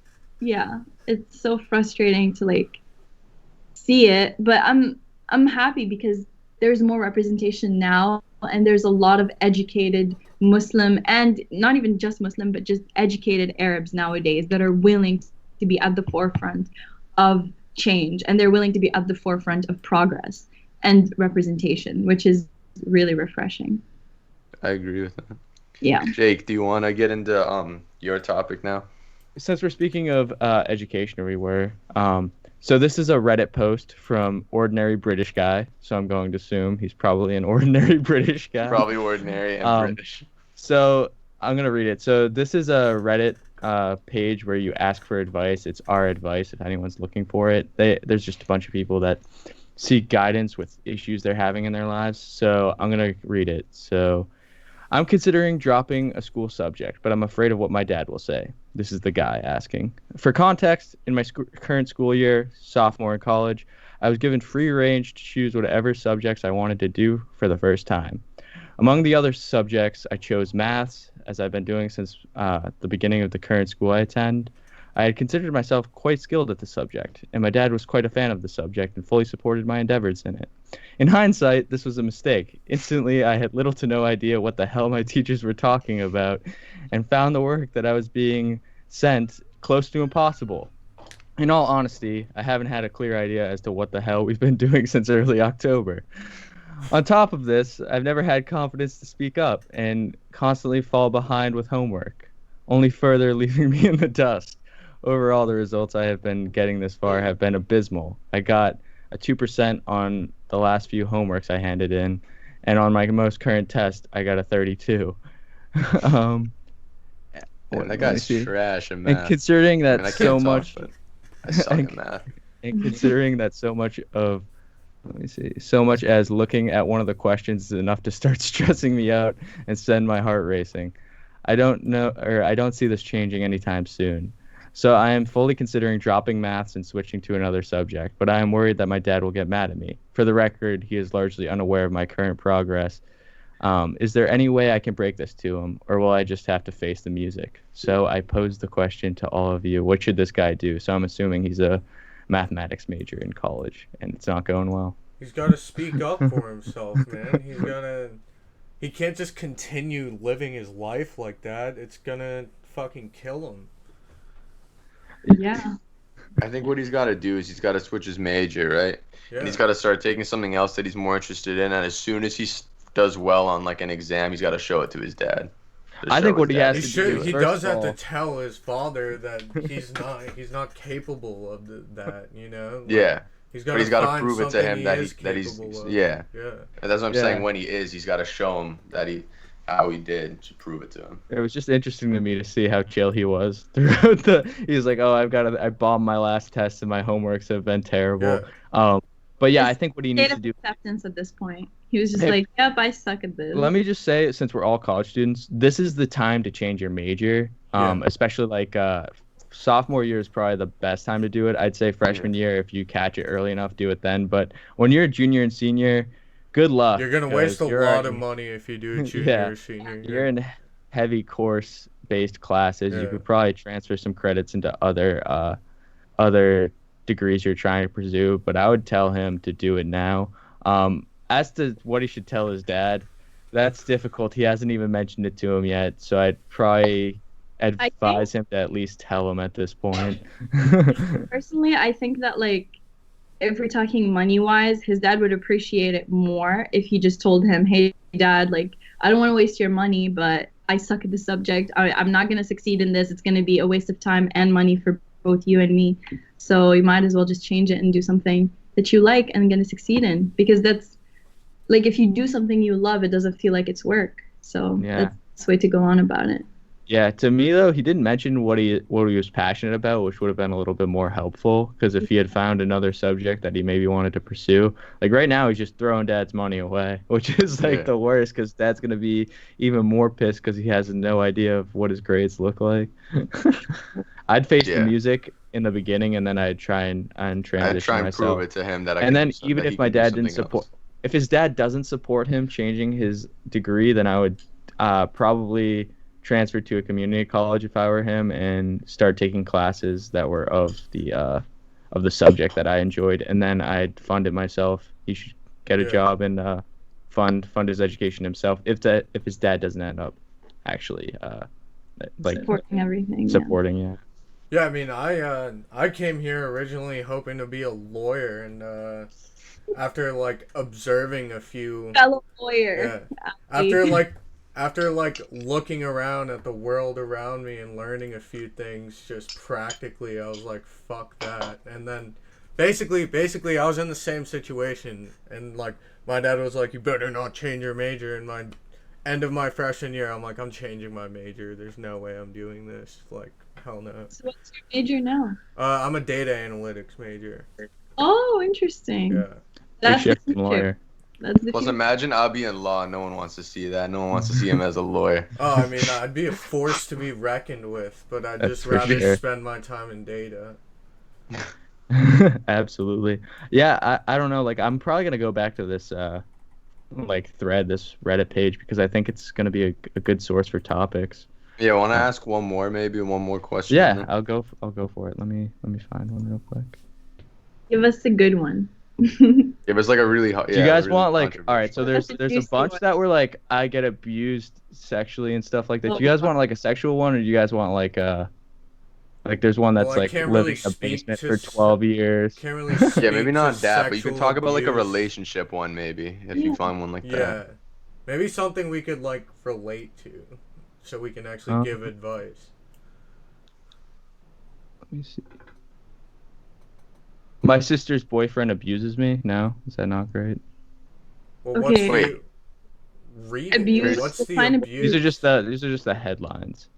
Speaker 2: it's so frustrating to like see it, but I'm happy because there's more representation now, and there's a lot of educated Muslim, and not even just Muslim, but just educated Arabs nowadays that are willing to be at the forefront of change, and they're willing to be at the forefront of progress and representation, which is really refreshing.
Speaker 3: I agree with that.
Speaker 2: Yeah.
Speaker 3: Jake, do you want to get into your topic now?
Speaker 1: Since we're speaking of education everywhere, so this is a Reddit post from Ordinary British Guy. So I'm going to assume he's probably an ordinary British guy.
Speaker 3: Probably ordinary and British.
Speaker 1: So I'm gonna read it. So this is a Reddit page where you ask for advice. It's our advice if anyone's looking for it. There's just a bunch of people that seek guidance with issues they're having in their lives. So I'm gonna read it. So I'm considering dropping a school subject, but I'm afraid of what my dad will say. This is the guy asking. For context, in my current school year, sophomore in college, I was given free range to choose whatever subjects I wanted to do for the first time. Among the other subjects, I chose maths, as I've been doing since the beginning of the current school I attend. I had considered myself quite skilled at the subject, and my dad was quite a fan of the subject and fully supported my endeavors in it. In hindsight, this was a mistake. Instantly, I had little to no idea what the hell my teachers were talking about, and found the work that I was being sent close to impossible. In all honesty, I haven't had a clear idea as to what the hell we've been doing since early October. On top of this, I've never had confidence to speak up and constantly fall behind with homework, only further leaving me in the dust. Overall, the results I have been getting this far have been abysmal. I got a 2% on the last few homeworks I handed in, and on my most current test, I got a 32.
Speaker 3: Man, that guy's trash in math.
Speaker 1: And considering that
Speaker 3: I
Speaker 1: so
Speaker 3: can't
Speaker 1: much,
Speaker 3: talk, but I suck at math.
Speaker 1: and considering that so much of, so much as looking at one of the questions is enough to start stressing me out and send my heart racing. I don't see this changing anytime soon. So I am fully considering dropping maths and switching to another subject, but I am worried that my dad will get mad at me. For the record, he is largely unaware of my current progress. Is there any way I can break this to him, or will I just have to face the music? So I posed the question to all of you, what should this guy do? So I'm assuming he's a mathematics major in college, and it's not going well.
Speaker 4: He's got to speak up for himself, man. He can't just continue living his life like that. It's gonna fucking kill him.
Speaker 2: Yeah.
Speaker 3: I think what he's got to do is he's got to switch his major, right?
Speaker 4: Yeah.
Speaker 3: And he's got to start taking something else that he's more interested in. And as soon as he does well on like an exam, he's got to show it to his dad.
Speaker 1: I think what he has to do.
Speaker 4: He does have to tell his father that he's not capable of that. You know. Like,
Speaker 3: yeah.
Speaker 4: He's got
Speaker 3: to prove it to him that he's
Speaker 4: yeah.
Speaker 3: And that's what I'm saying. When he is, he's got to show him that how he did to prove it to him.
Speaker 1: It was just interesting to me to see how chill he was throughout he's like, oh, I bombed my last test and my homeworks have been terrible.
Speaker 4: Yeah.
Speaker 1: But yeah, I think what he needs to do.
Speaker 2: Acceptance at this point. He was just like, yep, I suck at this.
Speaker 1: Let me just say, since we're all college students, this is the time to change your major. Especially like sophomore year is probably the best time to do it. I'd say freshman year, if you catch it early enough, do it then. But when you're a junior and senior, good luck.
Speaker 4: You're gonna waste a lot of money if you do junior or senior.
Speaker 1: You're in heavy course-based classes. You could probably transfer some credits into other degrees you're trying to pursue. But I would tell him to do it now. As to what he should tell his dad, that's difficult. He hasn't even mentioned it to him yet. So I'd probably advise him to at least tell him at this point.
Speaker 2: Personally, I think that if we're talking money-wise, his dad would appreciate it more if he just told him, hey, Dad, I don't want to waste your money, but I suck at the subject. I'm not going to succeed in this. It's going to be a waste of time and money for both you and me. So you might as well just change it and do something that you like and going to succeed in. Because that's, if you do something you love, it doesn't feel like it's work. So that's the way to go on about it.
Speaker 1: Yeah, to me though, he didn't mention what he was passionate about, which would have been a little bit more helpful. Because if he had found another subject that he maybe wanted to pursue, right now he's just throwing Dad's money away, which is the worst. Because Dad's gonna be even more pissed because he has no idea of what his grades look like. I'd face the music in the beginning, and then I'd try and transition myself.
Speaker 3: I'd try and prove it to him that
Speaker 1: and then even if my dad didn't support, if his dad doesn't support him changing his degree, then I would probably transfer to a community college if I were him and start taking classes that were of the subject that I enjoyed, and then I'd fund it myself. He should get a job and fund his education himself if his dad doesn't end up actually
Speaker 2: supporting everything.
Speaker 4: Yeah, I mean, I came here originally hoping to be a lawyer, and after observing a few
Speaker 2: fellow lawyer,
Speaker 4: after looking around at the world around me and learning a few things just practically, I was like, fuck that. And then basically I was in the same situation, and my dad was like, you better not change your major. And my end of my freshman year, I'm like, I'm changing my major. There's no way I'm doing this. Hell no.
Speaker 2: So what's your major now?
Speaker 4: I'm a data analytics major.
Speaker 2: Oh, interesting.
Speaker 4: Yeah.
Speaker 2: That's the
Speaker 1: lawyer.
Speaker 3: Plus, imagine Abi in law. No one wants to see that. No one wants to see him as a lawyer.
Speaker 4: Oh, I mean, I'd be a force to be reckoned with, but I'd just rather spend my time in data.
Speaker 1: Absolutely. Yeah, I don't know. I'm probably going to go back to this thread, this Reddit page, because I think it's going to be a good source for topics.
Speaker 3: Yeah, want to ask one more question?
Speaker 1: Yeah, I'll go for it. Let me find one real quick.
Speaker 2: Give us a good one.
Speaker 3: It was a really hot.
Speaker 1: Do you guys want all right? So there's a bunch that were I get abused sexually and stuff like that. Do you guys want a sexual one, or do you guys want Like there's one
Speaker 4: Well,
Speaker 1: that's
Speaker 4: I
Speaker 1: like
Speaker 4: can't
Speaker 1: living
Speaker 4: really
Speaker 1: in a
Speaker 4: speak
Speaker 1: basement
Speaker 4: to
Speaker 1: for 12 years.
Speaker 4: can't really
Speaker 3: Yeah,
Speaker 4: speak
Speaker 3: maybe
Speaker 4: to
Speaker 3: not that, but you can
Speaker 4: sexual
Speaker 3: talk about like a
Speaker 4: abuse.
Speaker 3: relationship one, maybe if you
Speaker 2: Yeah.
Speaker 3: find one like that.
Speaker 4: Yeah, maybe something we could like relate to, so we can actually give
Speaker 1: Um,
Speaker 4: advice.
Speaker 1: Let me see. My sister's boyfriend abuses me. No, is that not great?
Speaker 4: Well, what's
Speaker 2: Okay.
Speaker 3: Wait.
Speaker 4: the read it?
Speaker 2: Abuse.
Speaker 4: What's the
Speaker 2: Define
Speaker 4: abuse?
Speaker 1: These are just the headlines.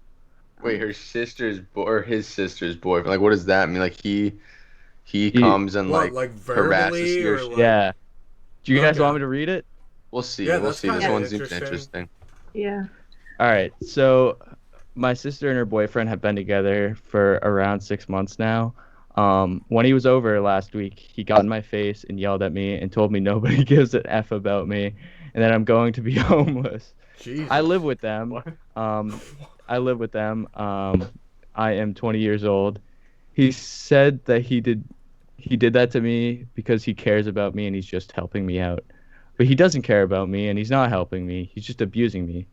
Speaker 3: Wait, her sister's or his sister's boyfriend. Like, what does that mean? Like he
Speaker 1: He-
Speaker 3: comes and
Speaker 4: What,
Speaker 3: like
Speaker 4: like
Speaker 3: harasses
Speaker 4: verbally
Speaker 3: you or
Speaker 4: or
Speaker 3: shit?
Speaker 4: like?
Speaker 1: Yeah. Do you guys
Speaker 4: Okay.
Speaker 1: want me to read it?
Speaker 3: We'll see.
Speaker 4: Yeah,
Speaker 3: We'll
Speaker 4: that's
Speaker 3: see. This
Speaker 2: kinda
Speaker 3: one seems
Speaker 4: interesting.
Speaker 3: interesting.
Speaker 2: Yeah.
Speaker 1: All right. So my sister and her boyfriend have been together for around 6 months now. When he was over last week, he got in my face and yelled at me and told me nobody gives an F about me and that I'm going to be homeless.
Speaker 4: Jesus.
Speaker 1: I live with them.
Speaker 4: What?
Speaker 1: I live with them. I am 20 years old. He said that he did that to me because he cares about me and he's just helping me out. But he doesn't care about me and he's not helping me. He's just abusing me.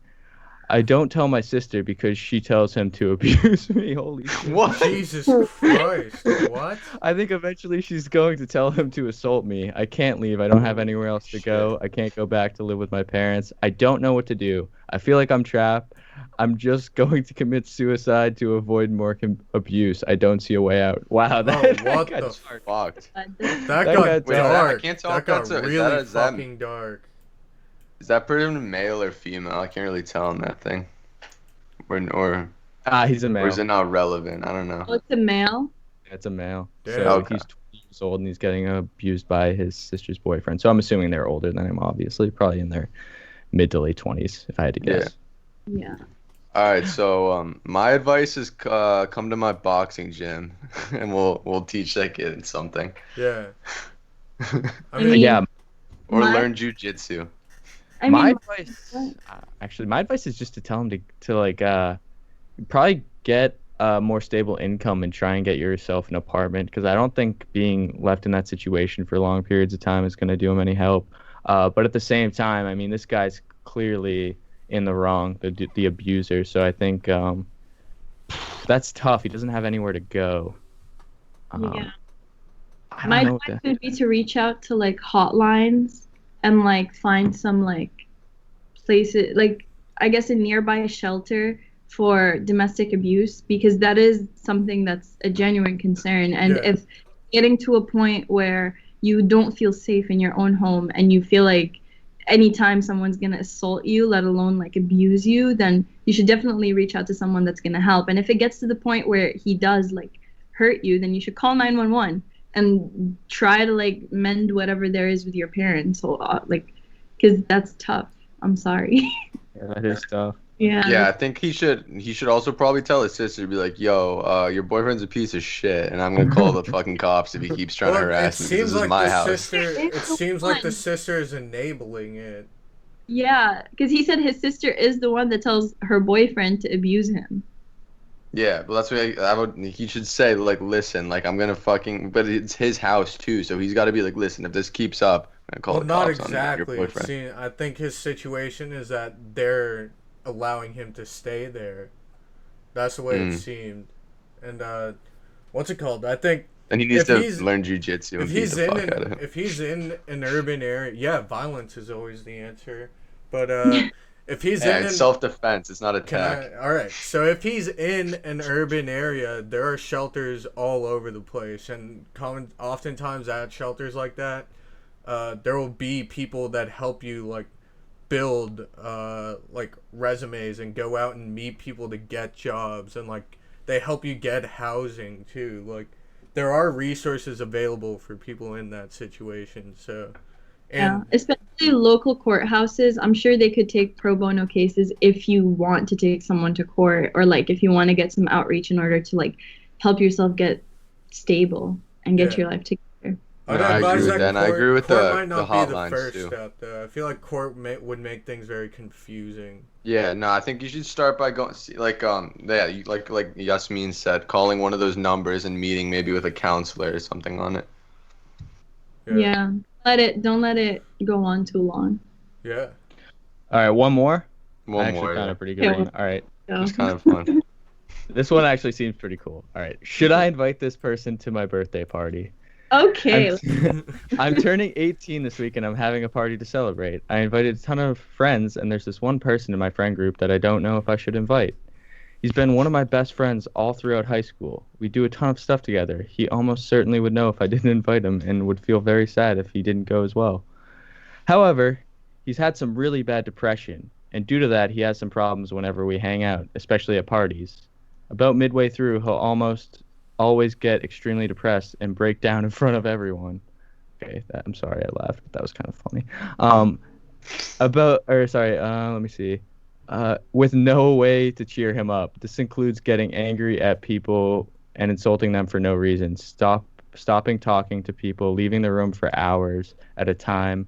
Speaker 1: I don't tell my sister because she tells him to abuse me. Holy shit.
Speaker 3: What?
Speaker 4: Jesus Christ. What?
Speaker 1: I think eventually she's going to tell him to assault me. I can't leave. I don't have anywhere else to
Speaker 3: Shit.
Speaker 1: go. I can't go back to live with my parents. I don't know what to do. I feel like I'm trapped. I'm just going to commit suicide to avoid more abuse. I don't see a way out. Wow, that
Speaker 4: what
Speaker 1: got
Speaker 4: the
Speaker 1: dark.
Speaker 3: Fucked.
Speaker 4: That
Speaker 1: That
Speaker 4: got
Speaker 1: got
Speaker 3: Wait,
Speaker 4: dark.
Speaker 3: I can't tell
Speaker 4: that
Speaker 3: if
Speaker 4: got
Speaker 3: that's a- is
Speaker 4: really
Speaker 3: that- is that-
Speaker 4: fucking dark.
Speaker 3: Is that person male or female? I can't really tell on that thing. Or
Speaker 1: He's a
Speaker 3: or
Speaker 1: male.
Speaker 3: is it not relevant? I don't know.
Speaker 2: Oh, it's a male.
Speaker 1: It's a male.
Speaker 4: Damn.
Speaker 1: So
Speaker 3: Okay.
Speaker 1: he's 20 years old and he's getting abused by his sister's boyfriend. So I'm assuming they're older than him, obviously, probably in their mid to late 20s, if I had to guess.
Speaker 2: Yeah.
Speaker 3: All right, so my advice is come to my boxing gym, and we'll teach that kid something,
Speaker 4: Yeah. I
Speaker 2: I
Speaker 4: mean,
Speaker 2: mean,
Speaker 1: Yeah,
Speaker 3: or
Speaker 2: My-
Speaker 3: learn jujitsu.
Speaker 2: I
Speaker 1: my
Speaker 2: mean,
Speaker 1: advice,
Speaker 2: what?
Speaker 1: actually, my advice is just to tell him to like probably get a more stable income and try and get yourself an apartment because I don't think being left in that situation for long periods of time is going to do him any help. But at the same time, I mean, this guy's clearly in the wrong, the abuser. So I think that's tough. He doesn't have anywhere to go.
Speaker 2: Yeah.
Speaker 1: I don't
Speaker 2: My
Speaker 1: know what
Speaker 2: advice would be to reach out to like hotlines and like find some like places, like I guess a nearby shelter for domestic abuse because that is something that's a genuine concern. And
Speaker 4: Yeah.
Speaker 2: if getting to a point where you don't feel safe in your own home and you feel like anytime someone's gonna assault you, let alone like abuse you, then you should definitely reach out to someone that's gonna help. And if it gets to the point where he does like hurt you, then you should call 911 and try to like mend whatever there is with your parents. So like, because that's tough. I'm sorry.
Speaker 1: Yeah, that is tough.
Speaker 3: Yeah, I think he should also probably tell his sister to be like, "Yo, your boyfriend's a piece of shit, and I'm gonna call the fucking cops if he keeps trying to
Speaker 4: well, it
Speaker 3: harass me. 'Cause
Speaker 4: seems
Speaker 3: This is
Speaker 4: like
Speaker 3: my
Speaker 4: the
Speaker 3: house."
Speaker 4: sister. It
Speaker 2: It's the
Speaker 4: seems like the
Speaker 2: one.
Speaker 4: sister is enabling it.
Speaker 2: Yeah, because he said his sister is the one that tells her boyfriend to abuse him.
Speaker 3: Yeah, but that's what he should say. Like, listen, like I'm gonna fucking, but it's his house too, so he's got to be like, listen, if this keeps up, I'm gonna call
Speaker 4: Well,
Speaker 3: the
Speaker 4: not
Speaker 3: cops on your
Speaker 4: exactly.
Speaker 3: boyfriend.
Speaker 4: See, I think his situation is that they're allowing him to stay there. That's the way it seemed. And what's it called? I think
Speaker 3: And he needs
Speaker 4: if
Speaker 3: to
Speaker 4: he's-
Speaker 3: learn jujitsu and
Speaker 4: if
Speaker 3: beat
Speaker 4: he's
Speaker 3: the
Speaker 4: in
Speaker 3: fuck out of him.
Speaker 4: if he's in an urban area, yeah, violence is always the answer. But if he's
Speaker 3: Yeah,
Speaker 4: in
Speaker 3: it's
Speaker 4: an,
Speaker 3: self-defense. It's not
Speaker 4: can
Speaker 3: attack.
Speaker 4: I, all right. So if he's in an urban area, there are shelters all over the place, and oftentimes at shelters like that, there will be people that help you like build like resumes and go out and meet people to get jobs, and like they help you get housing too. Like there are resources available for people in that situation. So,
Speaker 2: Yeah,
Speaker 4: and
Speaker 2: especially local courthouses. I'm sure they could take pro bono cases if you want to take someone to court or like if you want to get some outreach in order to like help yourself get stable and get
Speaker 4: Yeah.
Speaker 2: your life together.
Speaker 4: I'd
Speaker 3: No, I agree
Speaker 4: advise
Speaker 3: with
Speaker 4: that
Speaker 3: that, and I
Speaker 4: court-
Speaker 3: agree with
Speaker 4: court
Speaker 3: the-
Speaker 4: might not
Speaker 3: the
Speaker 4: be the
Speaker 3: hotlines,
Speaker 4: first
Speaker 3: too.
Speaker 4: step, though. I feel like court would make things very confusing.
Speaker 3: Yeah, no, I think you should start by going like like Yasmine said, calling one of those numbers and meeting maybe with a counselor or something on it.
Speaker 2: Yeah. Don't let it go on too long.
Speaker 4: Yeah.
Speaker 1: All right, one more.
Speaker 3: One
Speaker 1: Actually,
Speaker 3: more,
Speaker 1: kind
Speaker 3: yeah.
Speaker 1: of pretty good
Speaker 2: Okay.
Speaker 1: one. All right.
Speaker 2: So,
Speaker 3: It's kind of fun.
Speaker 1: This one actually seems pretty cool. All right. Should I invite this person to my birthday party? I'm
Speaker 2: Okay.
Speaker 1: I'm turning 18 this week and I'm having a party to celebrate. I invited a ton of friends and there's this one person in my friend group that I don't know if I should invite. He's been one of my best friends all throughout high school. We do a ton of stuff together. He almost certainly would know if I didn't invite him and would feel very sad if he didn't go as well. However, he's had some really bad depression, and due to that, he has some problems whenever we hang out, especially at parties. About midway through, he'll almost always get extremely depressed and break down in front of everyone. Okay, I'm sorry I laughed, but that was kind of funny. Let me see. With no way to cheer him up. This includes getting angry at people and insulting them for no reason. Stopping talking to people, leaving the room for hours at a time.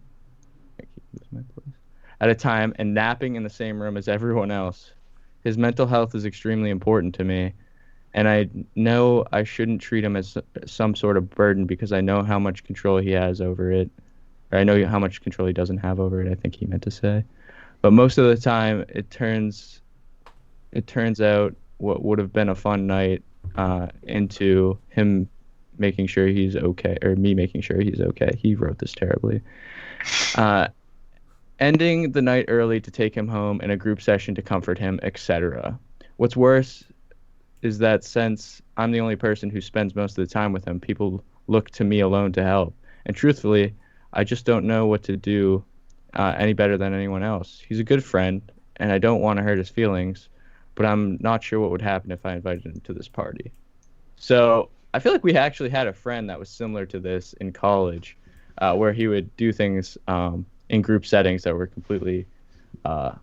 Speaker 1: I keep losing my place. At a time and napping in the same room as everyone else. His mental health is extremely important to me, and I know I shouldn't treat him as some sort of burden because I know how much control he has over it. Or I know how much control he doesn't have over it, I think he meant to say. But most of the time, it turns out what would have been a fun night into him making sure he's okay, or me making sure he's okay. He wrote this terribly. Uh, Ending the night early to take him home and a group session to comfort him, etc. What's worse is that since I'm the only person who spends most of the time with him, people look to me alone to help. And truthfully, I just don't know what to do any better than anyone else. He's a good friend, and I don't want to hurt his feelings, but I'm not sure what would happen if I invited him to this party. So I feel like we actually had a friend that was similar to this in college, where he would do things in group settings that were completely, I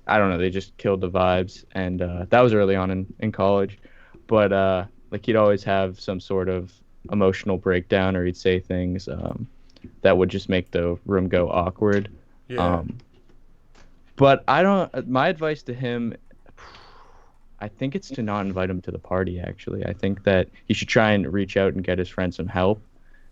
Speaker 1: don't know, they just killed the vibes. And that was early on in college. But like he'd always have some sort of emotional breakdown, or he'd say things that would just make the room go awkward.
Speaker 4: Yeah.
Speaker 1: But I don't. My advice to him, I think it's to not invite him to the party. Actually, I think that he should try and reach out and get his friend some help,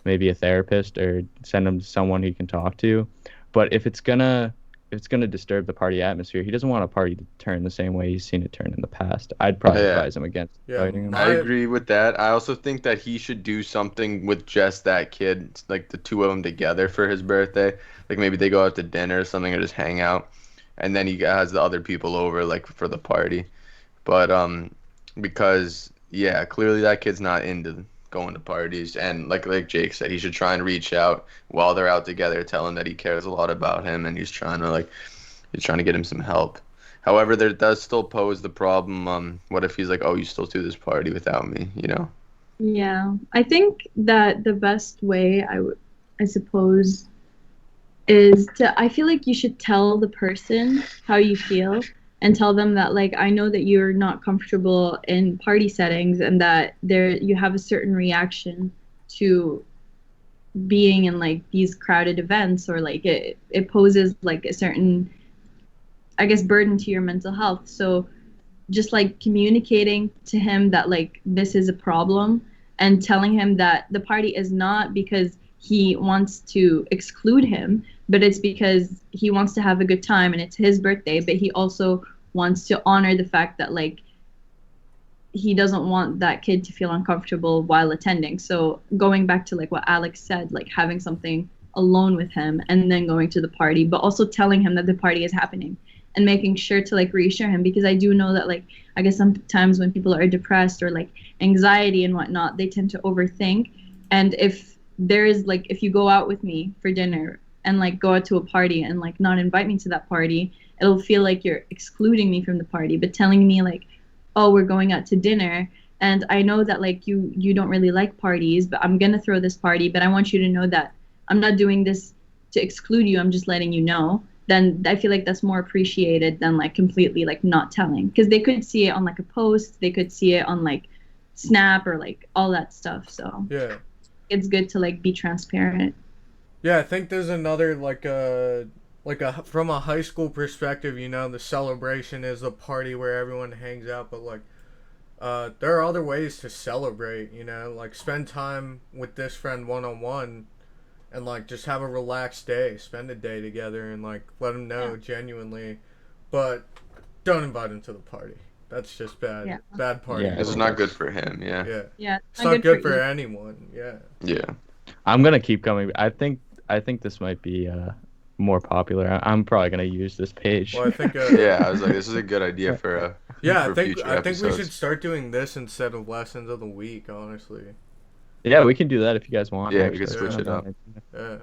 Speaker 1: maybe a therapist, or send him to someone he can talk to. But if it's gonna disturb the party atmosphere, he doesn't want a party to turn the same way he's seen it turn in the past. I'd probably
Speaker 3: Yeah.
Speaker 1: advise him against
Speaker 4: Yeah,
Speaker 1: inviting him.
Speaker 3: I agree with that. I also think that he should do something with just that kid, like the two of them together for his birthday. Like maybe they go out to dinner or something, or just hang out, and then he has the other people over like for the party. But because yeah, clearly that kid's not into going to parties, and like Jake said, he should try and reach out while they're out together, tell him that he cares a lot about him, and he's trying to get him some help. However, there does still pose the problem. What if he's like, "Oh, you still do this party without me?" You know?
Speaker 2: Yeah, I think that the best way I suppose, is to, I feel like you should tell the person how you feel and tell them that like I know that you're not comfortable in party settings and that there you have a certain reaction to being in like these crowded events, or like it poses like a certain, I guess, burden to your mental health. So just like communicating to him that like this is a problem, and telling him that the party is not because he wants to exclude him, but it's because he wants to have a good time and it's his birthday, but he also wants to honor the fact that like he doesn't want that kid to feel uncomfortable while attending. So going back to like what Alex said, like having something alone with him and then going to the party, but also telling him that the party is happening and making sure to like reassure him, because I do know that like I guess sometimes when people are depressed or like anxiety and whatnot, they tend to overthink. And if you go out with me for dinner and like go out to a party and like not invite me to that party, it'll feel like you're excluding me from the party. But telling me like, oh, we're going out to dinner, and I know that like you don't really like parties, but I'm gonna throw this party, but I want you to know that I'm not doing this to exclude you, I'm just letting you know. Then I feel like that's more appreciated than like completely like not telling, because they could see it on like a post, they could see it on like Snap or like all that stuff. So
Speaker 4: Yeah.
Speaker 2: it's good to like be transparent.
Speaker 4: Yeah, I think there's another from a high school perspective, the celebration is a party where everyone hangs out, but like there are other ways to celebrate, like spend time with this friend one on one and like just have a relaxed day, spend a day together and like let him know genuinely, but don't invite him to the party. That's just bad.
Speaker 2: Yeah.
Speaker 4: Bad party.
Speaker 1: Yeah,
Speaker 3: This is not good for him. Yeah.
Speaker 4: Yeah.
Speaker 2: Yeah,
Speaker 4: It's not good for
Speaker 2: either.
Speaker 4: anyone. Yeah.
Speaker 3: Yeah.
Speaker 1: I'm gonna keep coming. I think this might be more popular. I'm probably gonna use this page.
Speaker 4: Well, I think.
Speaker 3: Yeah, I was like, this is a good idea for
Speaker 4: Yeah,
Speaker 3: for
Speaker 4: I think
Speaker 3: future
Speaker 4: we
Speaker 3: episodes.
Speaker 4: should start doing this instead of lessons of the week. Honestly.
Speaker 1: Yeah, we can do that if you guys want.
Speaker 3: Yeah, we can
Speaker 1: actually.
Speaker 3: switch it up.
Speaker 4: Yeah.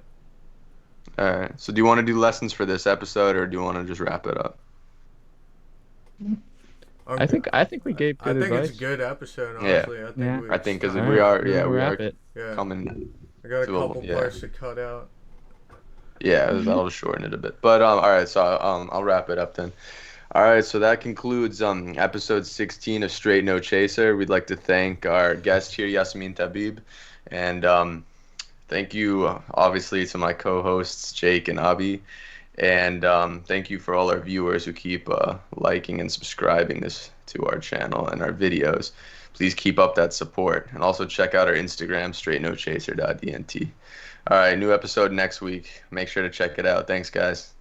Speaker 3: All right. So do you want to do lessons for this episode, or do you want to just wrap it up?
Speaker 1: I think we gave good
Speaker 4: I think
Speaker 1: advice.
Speaker 4: it's a good episode.
Speaker 3: Yeah.
Speaker 4: Honestly, I think
Speaker 1: Yeah.
Speaker 4: we.
Speaker 3: I think because
Speaker 1: All
Speaker 3: we
Speaker 1: right,
Speaker 3: are,
Speaker 1: we're
Speaker 3: yeah,
Speaker 1: gonna
Speaker 3: we
Speaker 1: wrap
Speaker 3: are
Speaker 1: it.
Speaker 4: Yeah.
Speaker 3: coming.
Speaker 4: I got a
Speaker 3: to a-
Speaker 4: couple
Speaker 3: yeah.
Speaker 4: parts to cut out.
Speaker 3: Yeah, that'll shorten it a bit. But all right, so I'll wrap it up then. All right, so that concludes episode 16 of Straight No Chaser. We'd like to thank our guest here, Yasmine Tabib, and thank you obviously to my co-hosts Jake and Abi, and thank you for all our viewers who keep liking and subscribing this to our channel and our videos. Please keep up that support, and also check out our Instagram, straightnochaser.dnt. All right, new episode next week. Make sure to check it out. Thanks, guys.